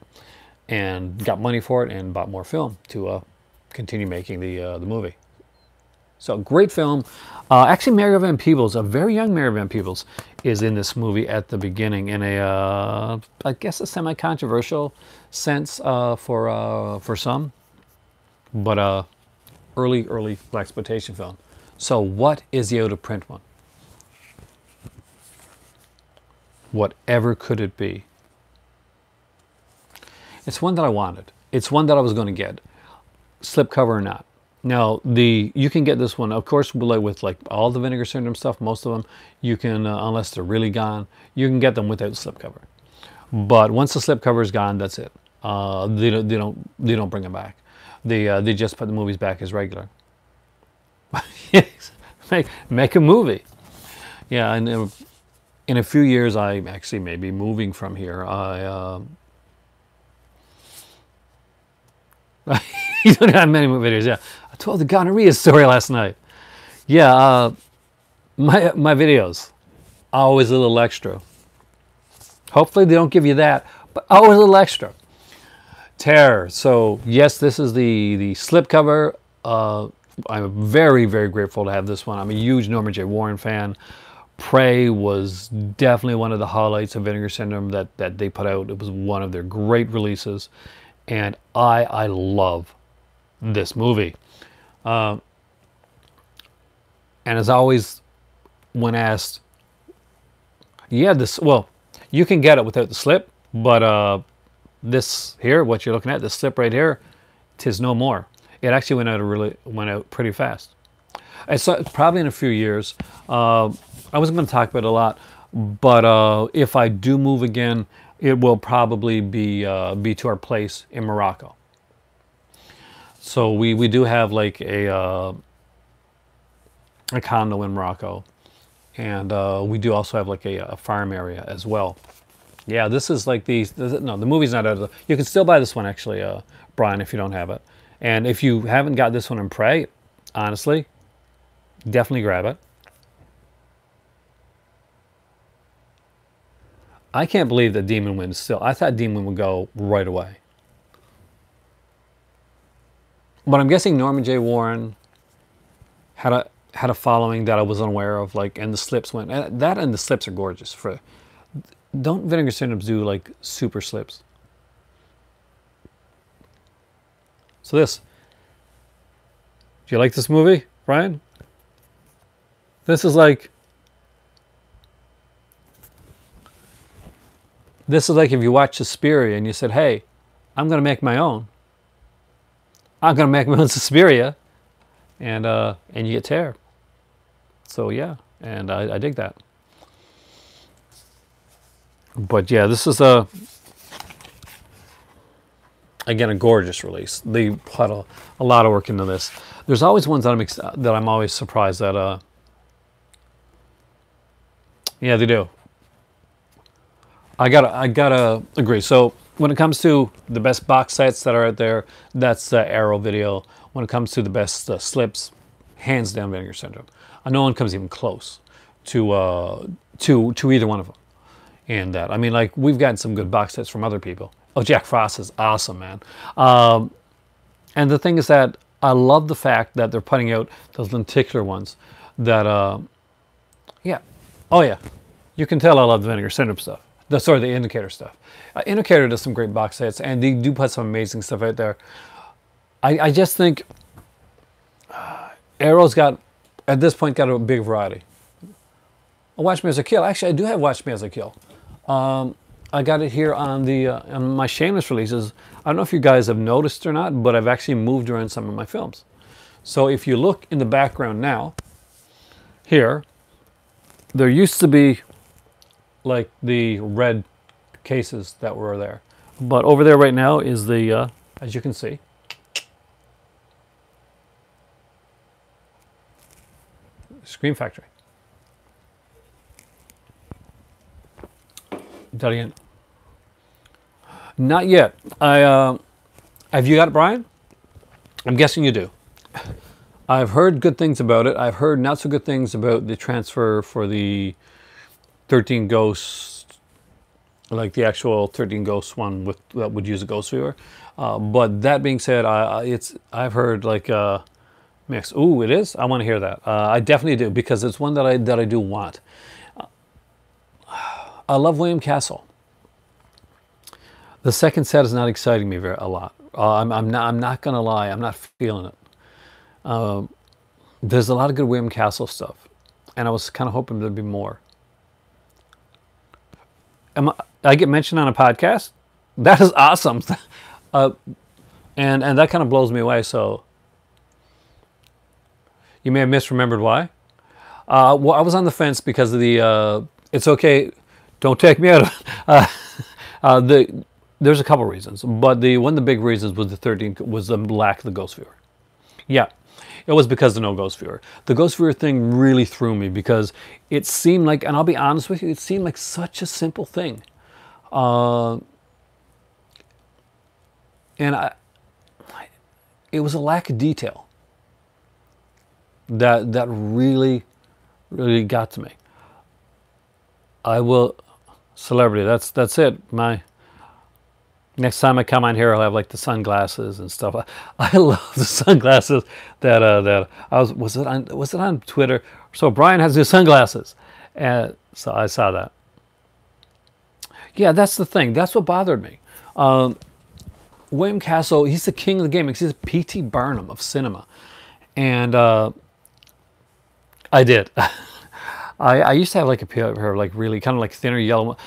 and got money for it and bought more film to continue making the movie. So great film. Actually, Mary Van Peebles, a very young Mary Van Peebles, is in this movie at the beginning in a, I guess, a semi-controversial sense for some, but early blaxploitation film. So what is the out of print one? Whatever could it be? It's one that I wanted. It's one that I was going to get, slipcover or not. Now, you can get this one, of course, with like all the Vinegar Syndrome stuff, most of them, you can, unless they're really gone, you can get them without slipcover. But once the slipcover is gone, that's it. They don't bring them back. They just put the movies back as regular. make a movie. Yeah, and in a few years, I actually may be moving from here. You don't have many more videos, yeah. I told the gonorrhea story last night. Yeah, my videos, always a little extra. Hopefully they don't give you that, but always a little extra. Terror. So yes, this is the slipcover. I'm very, very grateful to have this one. I'm a huge Norman J. Warren fan. Prey was definitely one of the highlights of Vinegar Syndrome that they put out. It was one of their great releases. And I love this movie. And as always, when asked, yeah, well, you can get it without the slip, but this here, what you're looking at, the slip right here, 'tis no more. It actually went out pretty fast. It's probably in a few years. I wasn't going to talk about it a lot, but if I do move again, it will probably be to our place in Morocco. So we do have like a condo in Morocco, and we do also have like a farm area as well. Yeah, this is like no, the movie's not out of the, you can still buy this one actually, Brian, if you don't have it. And if you haven't got this one in Prey, honestly, definitely grab it. I can't believe that Demon Wind still, I thought Demon Wind would go right away. But I'm guessing Norman J. Warren had a following that I was unaware of, like, and the slips went, and that and the slips are gorgeous. Don't Vinegar Syndromes do like super slips? So do you like this movie, Brian? This is like if you watch Suspiria and you said, hey, I'm going to make my own. I'm going to make my own Suspiria. And you get Terror. So yeah, and I dig that. But yeah, this is Again, a gorgeous release. They put a lot of work into this. There's always ones that I'm always surprised that. Yeah, they do. I gotta agree. So when it comes to the best box sets that are out there, that's Arrow Video. When it comes to the best slips, hands down Vinegar Syndrome. No one comes even close to either one of them. And that, I mean, like, we've gotten some good box sets from other people. Oh, Jack Frost is awesome, man. And the thing is that I love the fact that they're putting out those lenticular ones that, yeah. Oh, yeah. You can tell I love the Vinegar Syndrome stuff. The Indicator stuff. Indicator does some great box sets, and they do put some amazing stuff out there. I just think Arrow's got, at this point, got a big variety. Watch Me As a Kill. Actually, I do have Watch Me As a Kill. I got it here on on my Shameless releases. I don't know if you guys have noticed or not, but I've actually moved around some of my films. So if you look in the background now, here, there used to be like the red cases that were there. But over there right now is the, as you can see, Scream Factory. That again? Not yet. Have you got it, Brian? I'm guessing you do. I've heard good things about it. I've heard not so good things about the transfer for the 13 Ghosts, like the actual 13 Ghosts one that would use a ghost viewer. But that being said, I've heard like mixed. Ooh, it is. I want to hear that. I definitely do, because it's one that I do want. I love William Castle. The second set is not exciting me a lot. I'm not gonna lie. I'm not feeling it. There's a lot of good William Castle stuff, and I was kind of hoping there'd be more. I get mentioned on a podcast? That is awesome. And that kind of blows me away. So you may have misremembered why. Well, I was on the fence because of the. It's okay. Don't take me out of it. There's a couple reasons, but one of the big reasons was the lack of the ghost viewer. Yeah, it was because of no ghost viewer. The ghost viewer thing really threw me because it seemed like, and I'll be honest with you, it seemed like such a simple thing. It was a lack of detail that really got to me. Celebrity, that's it. Next time I come on here, I'll have like the sunglasses and stuff. I love the sunglasses that was it on Twitter? So Brian has new sunglasses, and so I saw that. Yeah, that's the thing. That's what bothered me. William Castle, he's the king of the game. He's P.T. Barnum of cinema, and I did. I used to have like a pair of like really kind of like thinner yellow.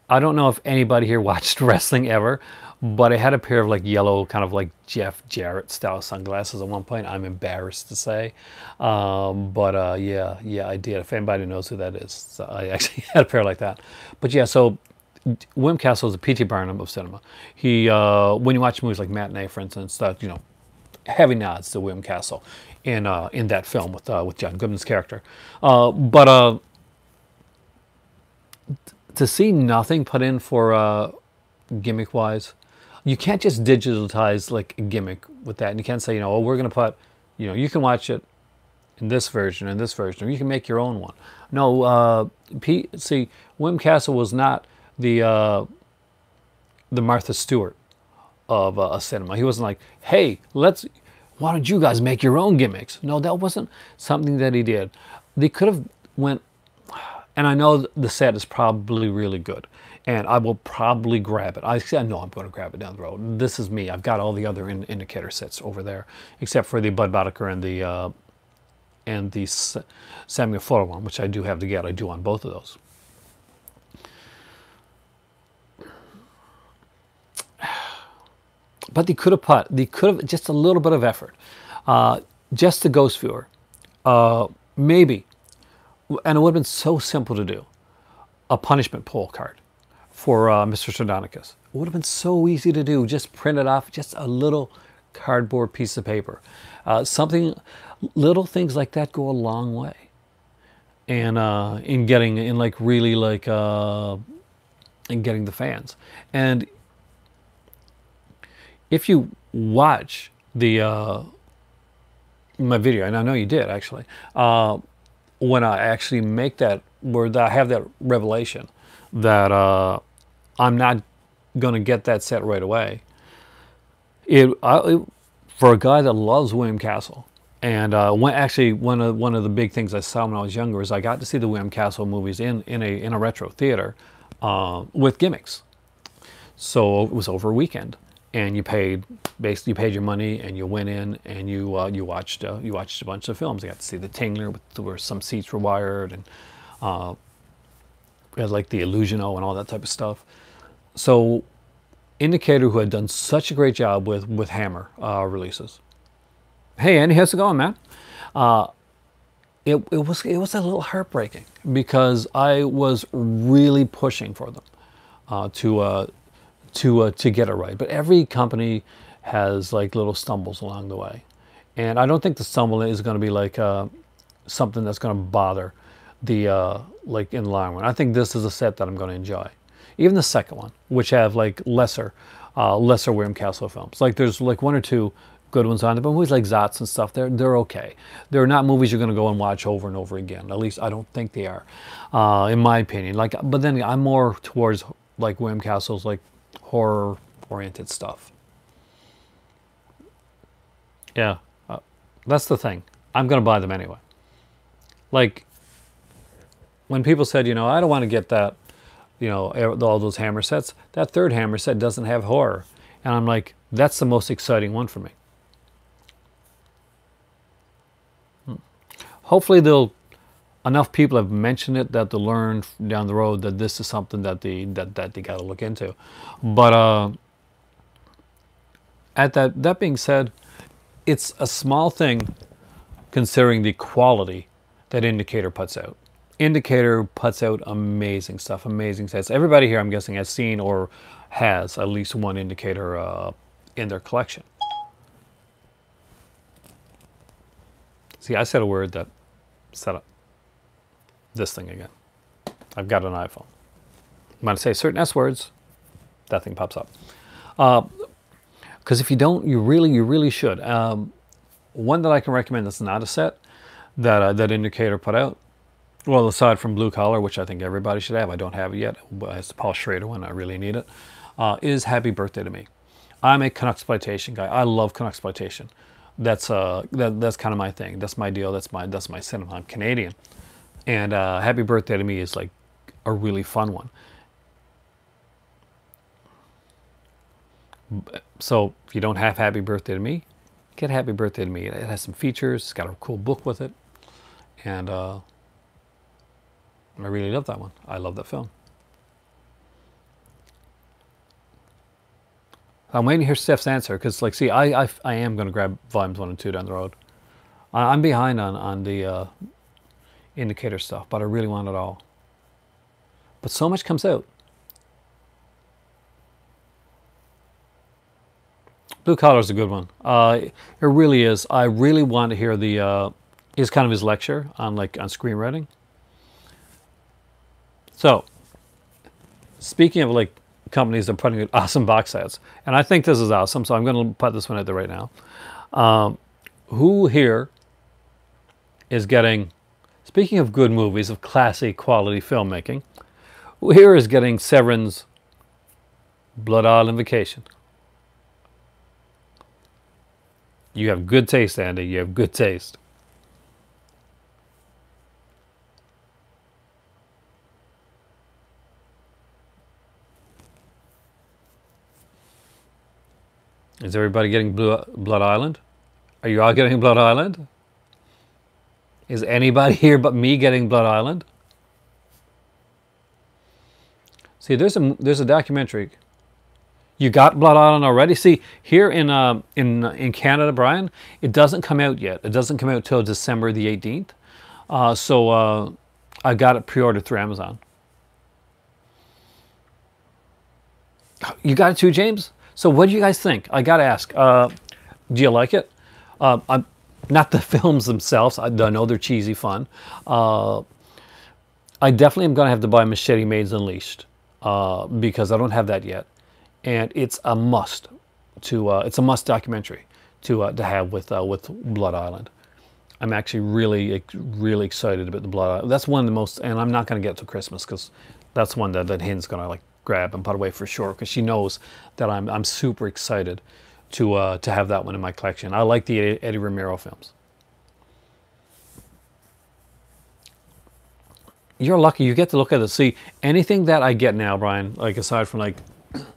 I don't know if anybody here watched wrestling ever, but I had a pair of like yellow kind of like Jeff Jarrett style sunglasses at one point. I'm embarrassed to say. Yeah, I did. If anybody knows who that is. So I actually had a pair like that. But yeah, so William Castle is a P.T. Barnum of cinema. He, when you watch movies like Matinee, for instance, that, you know, heavy nods to William Castle in that film with John Goodman's character. To see nothing put in for gimmick-wise, you can't just digitize like a gimmick with that, and you can't say, you know, oh, we're going to put, you know, you can watch it in this version and this version, or you can make your own one. No, see, William Castle was not the Martha Stewart of a cinema. He wasn't like, hey, why don't you guys make your own gimmicks? No, that wasn't something that he did. They could have went. And I know the set is probably really good, and I will probably grab it. I know I'm going to grab it down the road. This is me. I've got all the other indicator sets over there, except for the Bud Boddicker and the Samuel Fuller one, which I do have to get. I do on both of those. But they could have just a little bit of effort, just the ghost viewer, maybe. And it would have been so simple to do. A punishment poll card for Mr. Sardonicus. It would have been so easy to do. Just print it off, just a little cardboard piece of paper. Little things like that go a long way. And in getting, in like really like, in getting the fans. And if you watch the my video, and I know you did actually, when I actually make that, where I have that revelation that I'm not going to get that set right away. For a guy that loves William Castle, and actually one of the big things I saw when I was younger is I got to see the William Castle movies in a retro theater with gimmicks. So it was over a weekend, and you paid your money, and you went in and you watched a bunch of films. You got to see the Tingler, where some seats were wired, and we had like the Illusiono and all that type of stuff. So Indicator, who had done such a great job with Hammer releases. Hey Andy, how's it going, man? It was a little heartbreaking because I was really pushing for them to get it right. But every company has like little stumbles along the way, and I don't think the stumble is going to be like something that's going to bother the like in the long run. I think this is a set that I'm going to enjoy. Even the second one, which have like lesser William Castle films. Like there's like one or two good ones on there, but movies like Zots and stuff, they're okay. They're not movies you're going to go and watch over and over again. At least I don't think they are, in my opinion. Like, but then I'm more towards like William Castle's like horror-oriented stuff. Yeah, that's the thing. I'm going to buy them anyway. Like when people said, you know, I don't want to get that, you know, all those Hammer sets. That third Hammer set doesn't have horror, and I'm like, that's the most exciting one for me. Hopefully enough people have mentioned it that they'll learn down the road that this is something that they got to look into. But that being said, it's a small thing considering the quality that Indicator puts out. Indicator puts out amazing stuff, amazing sets. Everybody here, I'm guessing, has seen or has at least one Indicator in their collection. See, I said a word that set up this thing again. I've got an iPhone. I'm going to say certain S words, that thing pops up. Because if you don't, you really should. One that I can recommend that's not a set that Indicator put out, well, aside from Blue Collar, which I think everybody should have, I don't have it yet, but it's the Paul Schrader one, I really need it, is Happy Birthday to Me. I'm a Canucksploitation guy. I love Canucksploitation. That's kind of my thing. That's my deal. That's my cinema. I'm Canadian, and Happy Birthday to Me is like a really fun one. So if you don't have Happy Birthday to Me, get Happy Birthday to Me. It has some features. It's got a cool book with it, and I really love that one. I love that film. I'm waiting to hear Steph's answer because, like, see, I am going to grab volumes 1 and 2 down the road. I'm behind on the Indicator stuff, but I really want it all. But so much comes out. Blue Collar's a good one. It really is. I really want to hear the is kind of his lecture on screenwriting. So, speaking of like companies that are putting out awesome box sets, and I think this is awesome, so I'm going to put this one out there right now. Who here is getting, speaking of good movies, of classy quality filmmaking, who here is getting Severin's Blood Island Vacation? You have good taste, Andy. You have good taste. Is everybody getting Blood Island? Are you all getting Blood Island? Is anybody here but me getting Blood Island? See, there's a documentary. You got Blood Island already? See, here in Canada, Brian, it doesn't come out yet. It doesn't come out till December the 18th. So I got it pre-ordered through Amazon. You got it too, James? So what do you guys think? I got to ask. Do you like it? I'm not the films themselves. I know they're cheesy fun. I definitely am going to have to buy Machete Maids Unleashed because I don't have that yet, and it's a must to. It's a must documentary to have with Blood Island. I'm actually really excited about the Blood Island. That's one of the most, and I'm not going to get to Christmas because that's one that Hin's going to like grab and put away for sure because she knows that I'm super excited to have that one in my collection. I like the Eddie Romero films. You're lucky you get to look at it. See, anything that I get now, Brian, like aside from like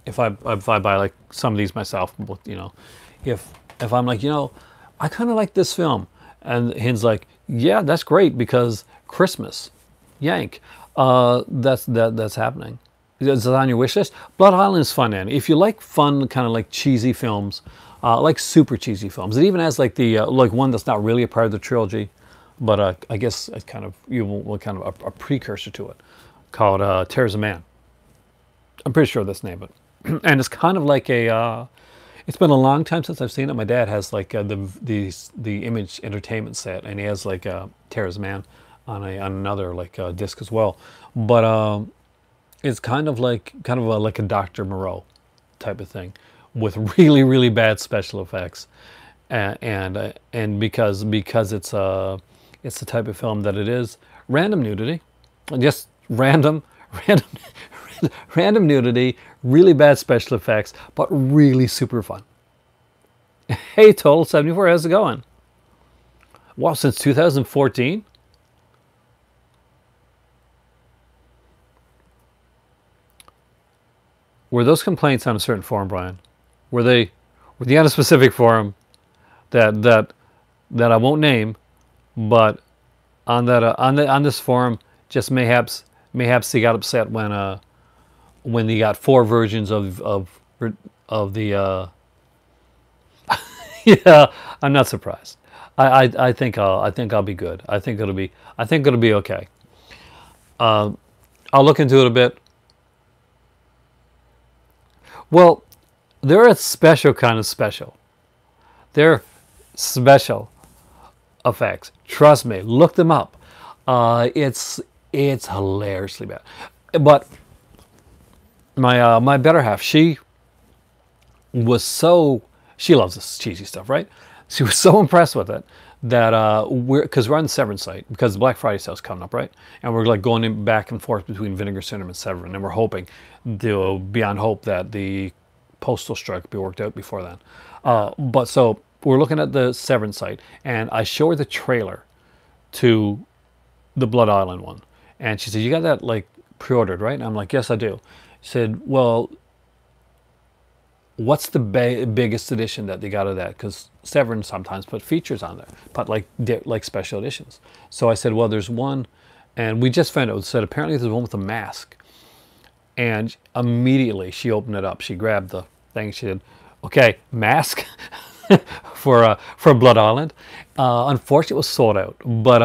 if I buy like some of these myself, you know, if I'm like, you know, I kind of like this film, and Hin's like, yeah, that's great because Christmas, yank, that's happening. Is it on your wish list? Blood Island is fun, and if you like fun, kind of like cheesy films, like super cheesy films, it even has like the like one that's not really a part of the trilogy, but I guess it's kind of kind of a precursor to it, called Tears of Man. I'm pretty sure that's the name of it, and it's kind of like a. It's been a long time since I've seen it. My dad has like the Image Entertainment set, and he has like Tears of Man on another like disc as well, but. It's kind of like a Dr. Moreau type of thing, with really bad special effects, and because it's the type of film that it is, random nudity, just random nudity, really bad special effects, but really super fun. Hey, Total 74, how's it going? Wow, since 2014. Were those complaints on a certain forum, Brian? Were they on a specific forum that I won't name, but on this forum, just mayhaps they got upset when they got 4 versions of the yeah, I'm not surprised. I think I'll be good. I think it'll be okay. I'll look into it a bit. Well, they're a special kind of special. They're special effects. Trust me, look them up. It's hilariously bad. But my better half, she loves this cheesy stuff, right? She was so impressed with it that because we're on the Severin site, because the Black Friday sale's coming up, right? And we're like going back and forth between Vinegar Syndrome and Severin, and we're hoping, beyond hope, that the postal strike will be worked out before then. But so we're looking at the Severin site, and I show her the trailer to the Blood Island one, and she said, "You got that like pre-ordered, right?" And I'm like, "Yes, I do." She said, "Well, what's the biggest edition that they got of that?" Because Severin sometimes put features on there, but like special editions. So I said, "Well, there's one," and we just found out. It said apparently there's one with a mask, and immediately she opened it up. She grabbed the thing. She said, "Okay, mask for Blood Island." Unfortunately, it was sold out, but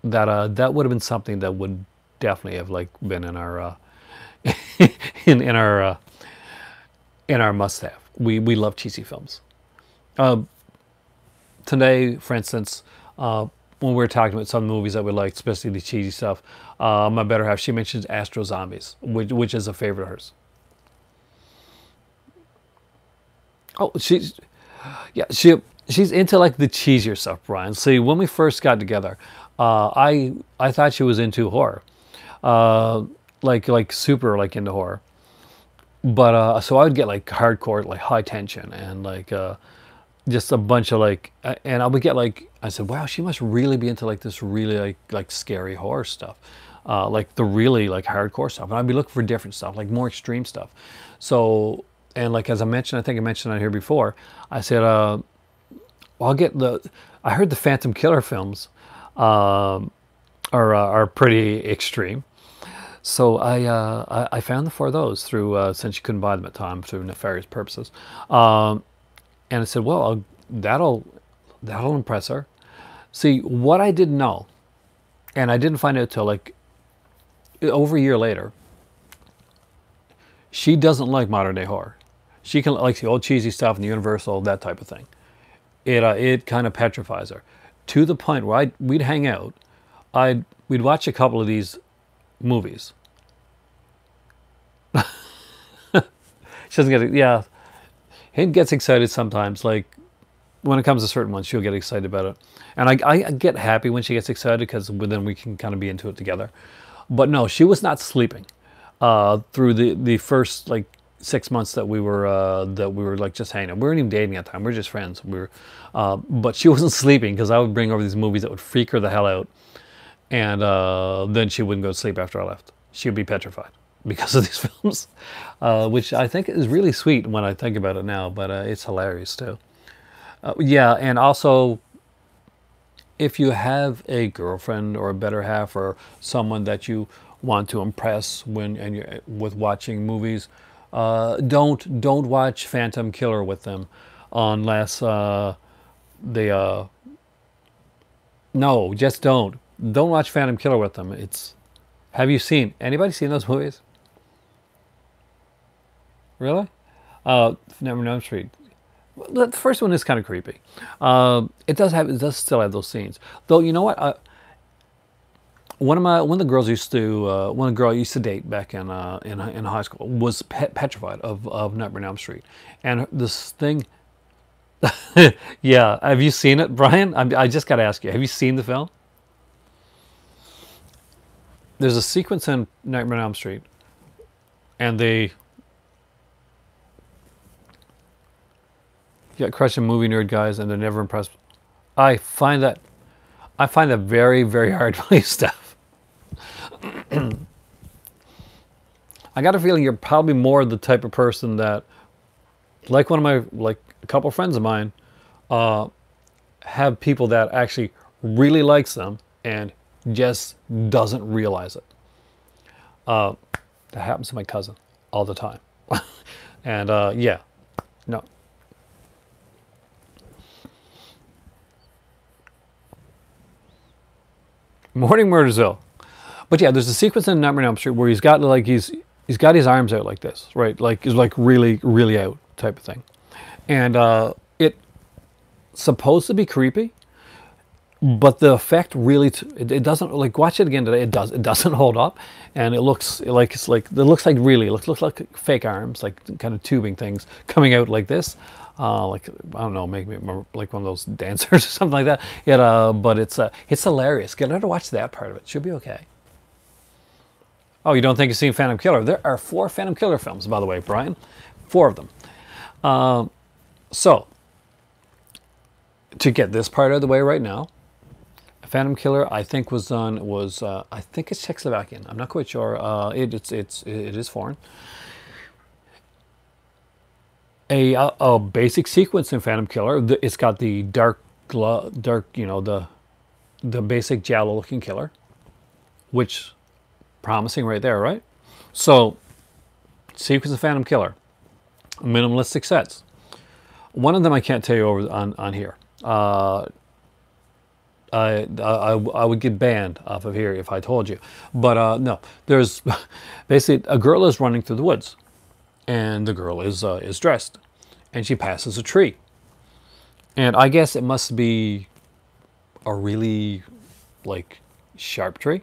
that would have been something that would definitely have like been in our in our must-have. We love cheesy films. Today, for instance, when we were talking about some movies that we liked, especially the cheesy stuff, my better half, she mentions Astro Zombies, which is a favorite of hers. Oh, she's into like the cheesier stuff, Brian. See, when we first got together, I thought she was into horror, like super like into horror. But so I would get like hardcore, like High Tension, and like just a bunch of like, and I would get like, I said, wow, she must really be into like this really like scary horror stuff, like the really like hardcore stuff. And I'd be looking for different stuff, like more extreme stuff. So, and like as I mentioned, I think I mentioned on here before, I said, well, I heard the Phantom Killer films are pretty extreme. So I found the 4 of those through, since you couldn't buy them at the time through nefarious purposes. And I said, well, that'll impress her. See, what I didn't know, and I didn't find out till like over a year later, She doesn't like modern day horror. She can like the old cheesy stuff and the Universal, that type of thing. It kind of petrifies her, to the point where we'd hang out. We'd watch a couple of these movies. She doesn't get it. Yeah, he gets excited sometimes. Like when it comes to certain ones, she'll get excited about it, and I get happy when she gets excited because then we can kind of be into it together. But no, she was not sleeping through the first like 6 months that we were like just hanging out. We weren't even dating at the time. We were just friends. But she wasn't sleeping because I would bring over these movies that would freak her the hell out, and then she wouldn't go to sleep after I left. She would be petrified because of these films, which I think is really sweet when I think about it now. But it's hilarious too. Yeah, and also, if you have a girlfriend or a better half or someone that you want to impress with watching movies, don't watch Phantom Killer with them unless they no, just don't watch Phantom Killer with them. Have you seen anybody seen those movies? Really? Never Elm Street. The first one is kind of creepy. It does still have those scenes, though. You know what? One of the girls one girl I used to date back in high school was petrified of Nightmare on Elm Street, and this thing. Yeah, have you seen it, Brian? I just got to ask you: have you seen the film? There's a sequence in Nightmare on Elm Street, and they get crushing movie nerd guys, and they're never impressed. I find that very, very hard to believe stuff. I got a feeling you're probably more the type of person that, like a couple of friends of mine, have people that actually really likes them and just doesn't realize it. That happens to my cousin all the time. And yeah, no. Morning Murdersville. But yeah, there's a sequence in Nightmare on Elm Street where he's got his arms out like this, right? Like he's like really, really out type of thing. And it's supposed to be creepy, but the effect really it doesn't, like, watch it again today. It doesn't hold up, and it looks like fake arms, like kind of tubing things coming out like this. Like, I don't know, make me remember like one of those dancers or something like that. Yeah, but it's hilarious. Get her to watch that part of it. She'll be okay. Oh, you don't think you've seen Phantom Killer? There are 4 Phantom Killer films, by the way, Brian. 4 of them. So, to get this part out of the way right now, Phantom Killer, I think I think it's Czechoslovakian. I'm not quite sure. It is foreign. A basic sequence in Phantom Killer. It's got the dark, the basic giallo-looking killer, which promising right there, right? So, sequence of Phantom Killer, minimalistic sets. One of them I can't tell you over on here. I would get banned off of here if I told you. But no, there's basically a girl is running through the woods, and the girl is dressed, and she passes a tree, and I guess it must be a really like sharp tree.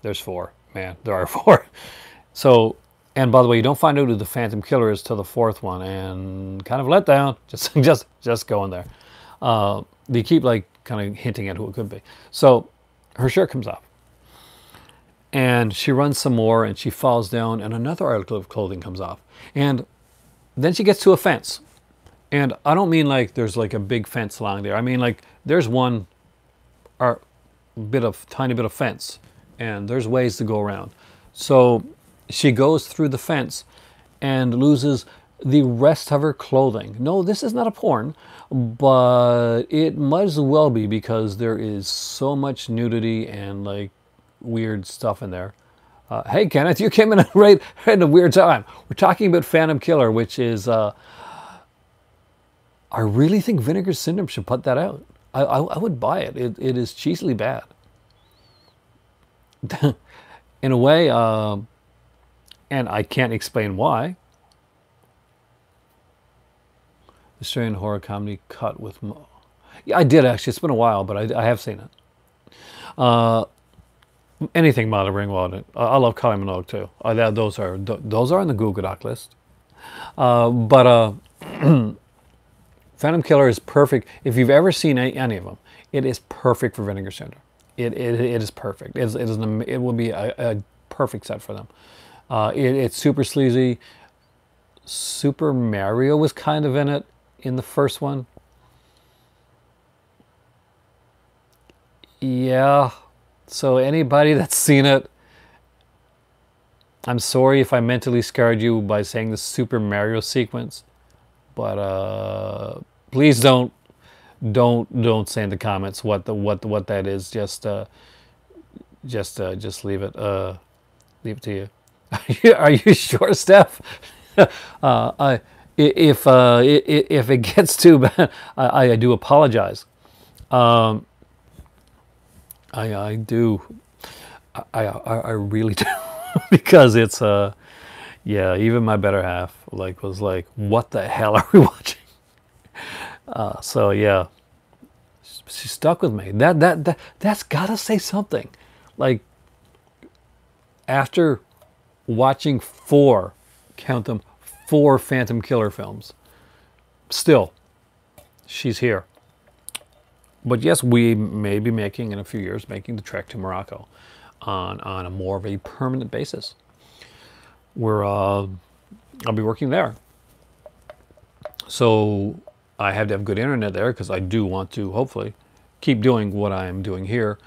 There's 4, man. There are 4. So, and by the way, you don't find out who the Phantom Killer is till the 4th one, and kind of let down. Just going there. They keep like kind of hinting at who it could be. So her shirt comes off, and she runs some more, and she falls down, and another article of clothing comes off, and then she gets to a fence. And I don't mean like there's like a big fence along there. I mean like there's one tiny bit of fence, and there's ways to go around. So she goes through the fence and loses the rest of her clothing. No, this is not a porn, but it might as well be, because there is so much nudity and like weird stuff in there. Hey Kenneth, you came in right at a weird time. We're talking about Phantom Killer, which is I really think Vinegar Syndrome should put that out. I would buy it. It is cheesily bad. In a way, and I can't explain why. Australian horror comedy cut with... Yeah, I did actually. It's been a while, but I have seen it. Anything Molly Ringwald. I love Kylie Minogue too. Those are on the Google Doc list. But Phantom Killer is perfect. If you've ever seen any of them, it is perfect for Vinegar Syndrome. It is perfect. It will be a perfect set for them. It's super sleazy. Super Mario was kind of in it in the first one. Yeah. So anybody that's seen it, I'm sorry if I mentally scarred you by saying the Super Mario sequence, but please don't say in the comments what that is. Just leave it to you. Are you sure, Steph? If it gets too bad, I do apologize. I do. I really do. Because it's yeah, even my better half was like, what the hell are we watching? So yeah, she stuck with me. That's gotta say something. Like, after watching count them, 4 Phantom Killer films, still she's here. But yes, we may be making, in a few years, making the trek to Morocco on a more of a permanent basis, where I'll be working there. So I have to have good internet there, because I do want to hopefully keep doing what I am doing here,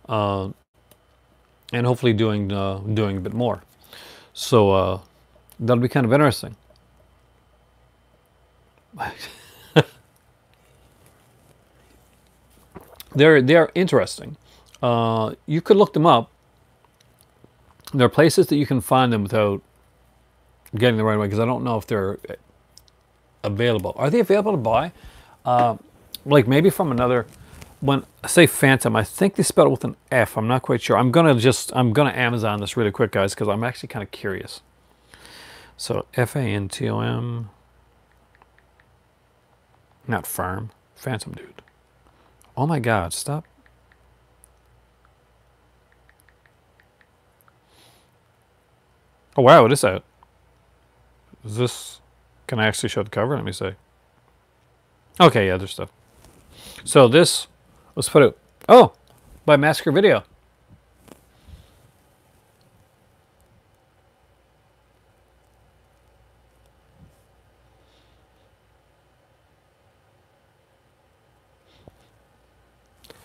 and hopefully doing a bit more. So that'll be kind of interesting. They're interesting. You could look them up. There are places that you can find them without getting the right way, because I don't know if they're available. Are they available to buy? Like maybe from another. When I say Phantom, I think they spell it with an F. I'm not quite sure. I'm gonna Amazon this really quick, guys, because I'm actually kind of curious. So Phantom, not Farm, Phantom, dude. Oh my God! Stop. Oh wow, what is that? Is this? Can I actually show the cover? Let me see. Okay, yeah, there's stuff. So this, let's put it. Oh, by Massacre Video.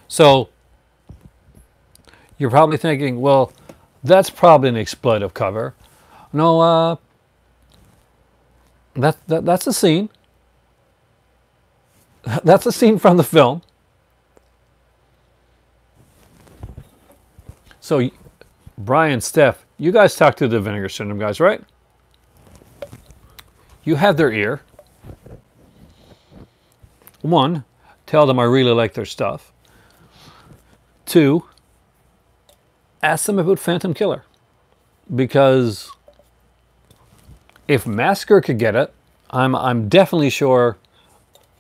So you're probably thinking, well, that's probably an exploitive cover. No, that's a scene. That's a scene from the film. So, Brian, Steph, you guys talk to the Vinegar Syndrome guys, right? You have their ear. 1, tell them I really like their stuff. 2, ask them about Phantom Killer. Because if Massacre could get it, I'm definitely sure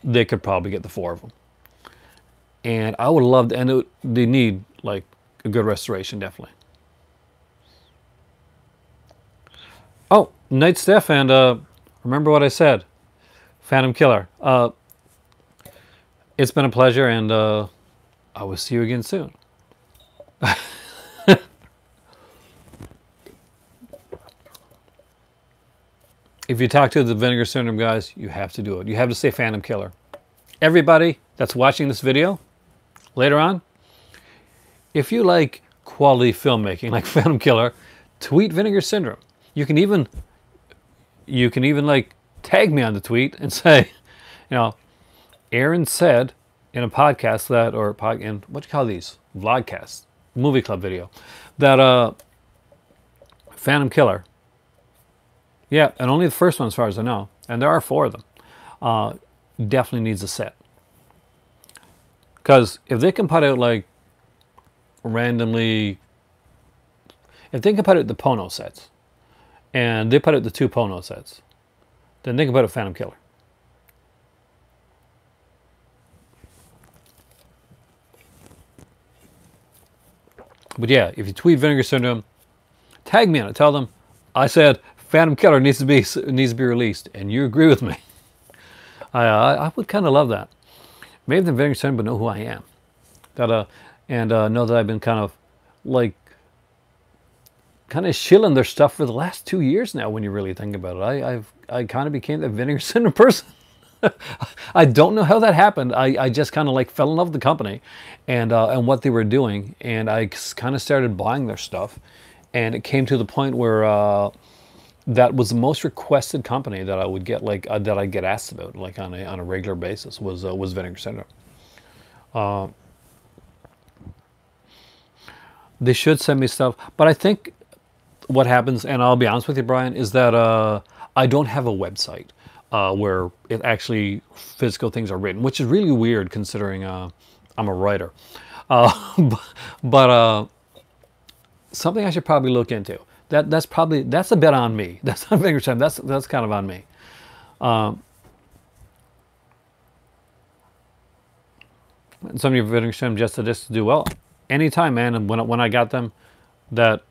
they could probably get the 4 of them. And I would love to, and they need like a good restoration, definitely. Oh, night, Steph, and remember what I said. Phantom Killer. It's been a pleasure, and I will see you again soon. If you talk to the Vinegar Syndrome guys, you have to do it. You have to say Phantom Killer. Everybody that's watching this video later on, if you like quality filmmaking like Phantom Killer, tweet Vinegar Syndrome. You can even like tag me on the tweet and say, you know, Aaron said in a podcast that, or in what do you call these? Vlogcasts, movie club video, that Phantom Killer. Yeah, and only the first one as far as I know. And there are 4 of them. Definitely needs a set. Because if they can put out like randomly, if they can put out the Pono sets And they put out the 2 Pono sets. Then think about a Phantom Killer. But yeah, if you tweet Vinegar Syndrome, tag me on it. Tell them I said Phantom Killer needs to be released, and you agree with me. I would kind of love that. Maybe the Vinegar Syndrome would know who I am. And know that I've been kind of shilling their stuff for the last 2 years now. When you really think about it, I kind of became the Vinegar Syndrome person. I don't know how that happened. I just kind of like fell in love with the company and what they were doing, and I kind of started buying their stuff, and it came to the point where that was the most requested company that I would get that I get asked about like on a regular basis was Vinegar Syndrome. They should send me stuff, but I think what happens, and I'll be honest with you, Brian, is that I don't have a website where it actually physical things are written, which is really weird considering I'm a writer. But something I should probably look into. That's a bit on me. That's not Vinegar Syndrome. That's kind of on me. Some of you Vinegar Syndrome just to do well. Anytime, man. And when I got them, that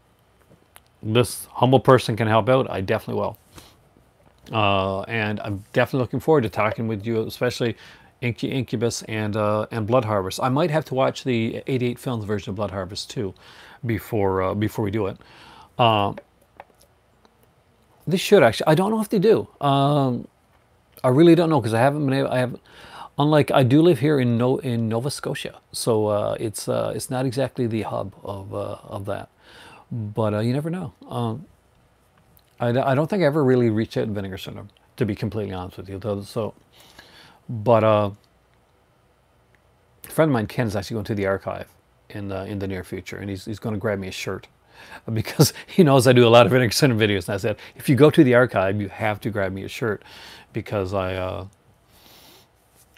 this humble person can help out, I definitely will. And I'm definitely looking forward to talking with you, especially Incubus and Blood Harvest. I might have to watch the 88 Films version of Blood Harvest too, before we do it. They should actually. I don't know if they do. I really don't know because I haven't been able. Unlike I do live here in Nova Scotia, so it's not exactly the hub of that. But you never know. I don't think I ever really reached out in Vinegar Syndrome, to be completely honest with you. So, but a friend of mine, Ken, is actually going to the archive in the near future, and he's going to grab me a shirt because he knows I do a lot of Vinegar Syndrome videos. And I said, if you go to the archive, you have to grab me a shirt because I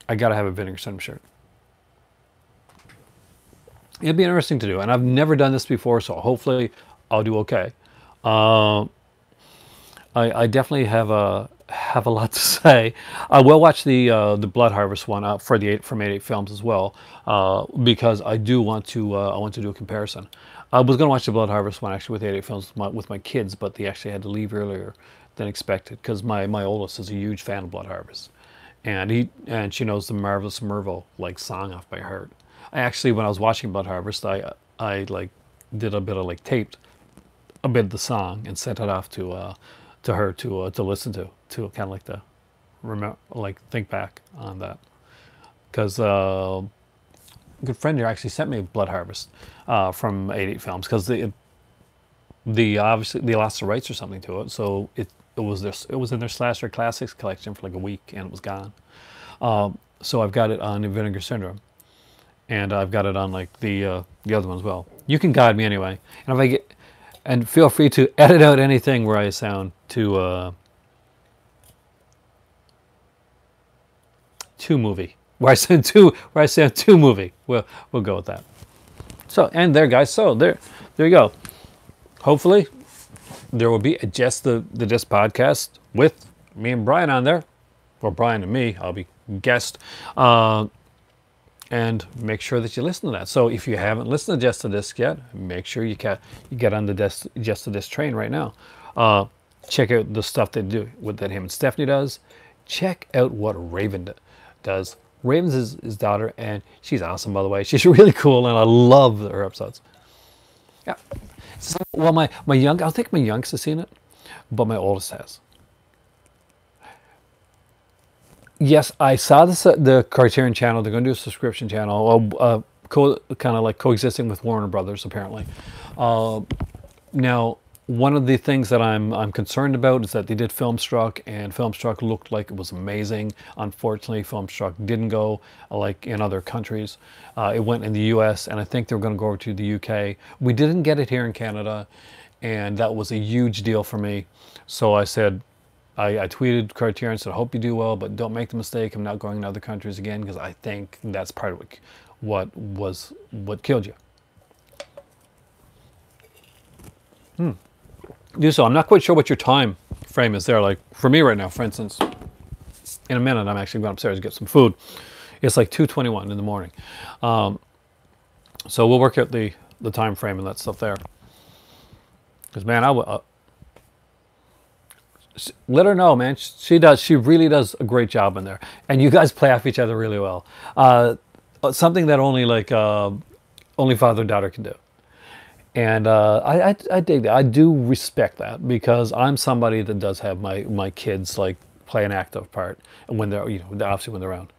got to have a Vinegar Syndrome shirt. It'd be interesting to do, and I've never done this before, so hopefully I'll do okay. I definitely have a lot to say. I will watch the Blood Harvest one from 88 Films as well, because I do want to do a comparison. I was going to watch the Blood Harvest one actually with 88 Films with my kids, but they actually had to leave earlier than expected because my oldest is a huge fan of Blood Harvest, and she knows the Marvelous Merville song off by heart. I actually, when I was watching Blood Harvest, I did a bit of taped a bit of the song and sent it off to her to listen to kind of to remember, think back on that, because a good friend here actually sent me Blood Harvest from 88 Films because obviously they lost the rights or something to it, so it was in their Slasher Classics collection for a week and it was gone. So I've got it on Vinegar Syndrome, and I've got it on the other one as well. You can guide me anyway, and feel free to edit out anything where I sound too movie. Where I sound too movie. We'll go with that. So, and there, guys. So there you go. Hopefully, there will be a Just the Disc podcast with me and Brian on there, or Brian and me. I'll be guest. And make sure that you listen to that. So if you haven't listened to Just the Disc yet, make sure you get on the Just the Disc train right now. Check out the stuff they do that him and Stephanie does. Check out what Raven does. Raven's his daughter, and she's awesome, by the way. She's really cool, and I love her episodes. Yeah. So, well, I don't think my youngest has seen it, but my oldest has. Yes, I saw the Criterion channel. They're going to do a subscription channel, kind of coexisting with Warner Brothers, apparently. Now, one of the things that I'm concerned about is that they did Filmstruck, and Filmstruck looked like it was amazing. Unfortunately, Filmstruck didn't go in other countries. It went in the U.S., and I think they're going to go over to the U.K. We didn't get it here in Canada, and that was a huge deal for me. So I said, I tweeted Criterion and said, I hope you do well, but don't make the mistake. I'm not going to other countries again, because I think that's part of what killed you. do so. I'm not quite sure what your time frame is there. Like for me right now, for instance, in a minute, I'm actually going upstairs to get some food. It's like 2:21 in the morning. So we'll work out the time frame and that stuff there. Because, man, let her know, man. She does. She really does a great job in there. And you guys play off each other really well. Something that only only father-daughter can do. And I dig that. I do respect that because I'm somebody that does have my kids like play an active part, and when they're obviously when they're around.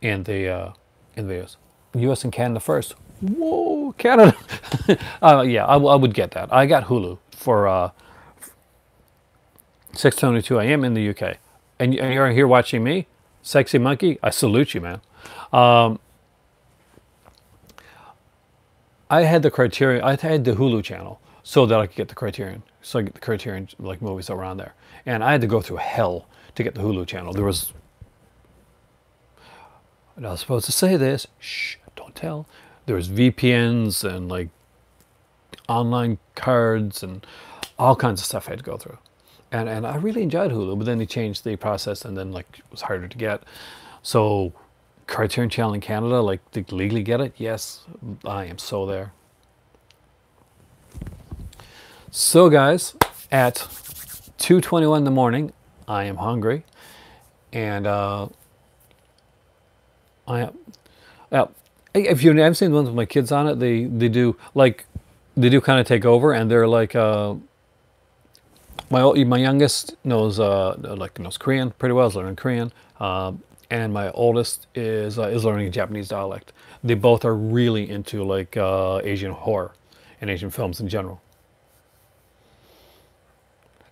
In the videos, U.S. and Canada first. Whoa, Canada! Yeah, I would get that. I got Hulu for 6:22 a.m. in the UK, and you're here watching me, sexy monkey. I salute you, man. I had the Criterion. I had the Hulu channel so that I could get the Criterion. So I get the Criterion like movies around there, and I had to go through hell to get the Hulu channel. There was. I'm not supposed to say this. Shh, don't tell. There's VPNs and like online cards and all kinds of stuff I had to go through. And I really enjoyed Hulu, but then they changed the process and then like it was harder to get. So Criterion Channel in Canada, like to legally get it, yes, I am so there. So guys, at 2:21 in the morning, I am hungry. And if you haven't seen the ones with my kids on it, they do kind of take over, and they're like my youngest knows Korean pretty well, is learning Korean, and my oldest is learning a Japanese dialect. They both are really into like Asian horror and Asian films in general.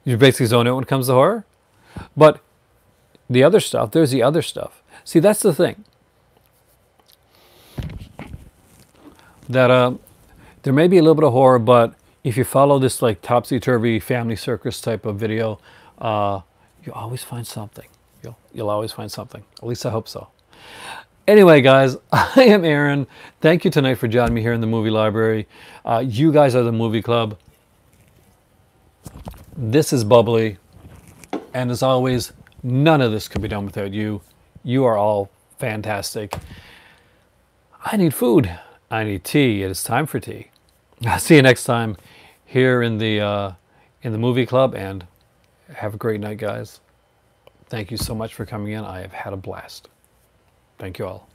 You basically zone out when it comes to horror, but the other stuff, there's the other stuff. See, that's the thing. That there may be a little bit of horror, but if you follow this like topsy-turvy family circus type of video, you'll always find something. You'll always find something. At least I hope so. Anyway, guys, I am Aaron. Thank you tonight for joining me here in the movie library. You guys are the movie club. This is Bubbly. And as always, none of this could be done without you. You are all fantastic. I need food. I need tea. It is time for tea. I'll see you next time here in the movie club, and have a great night, guys. Thank you so much for coming in. I have had a blast. Thank you all.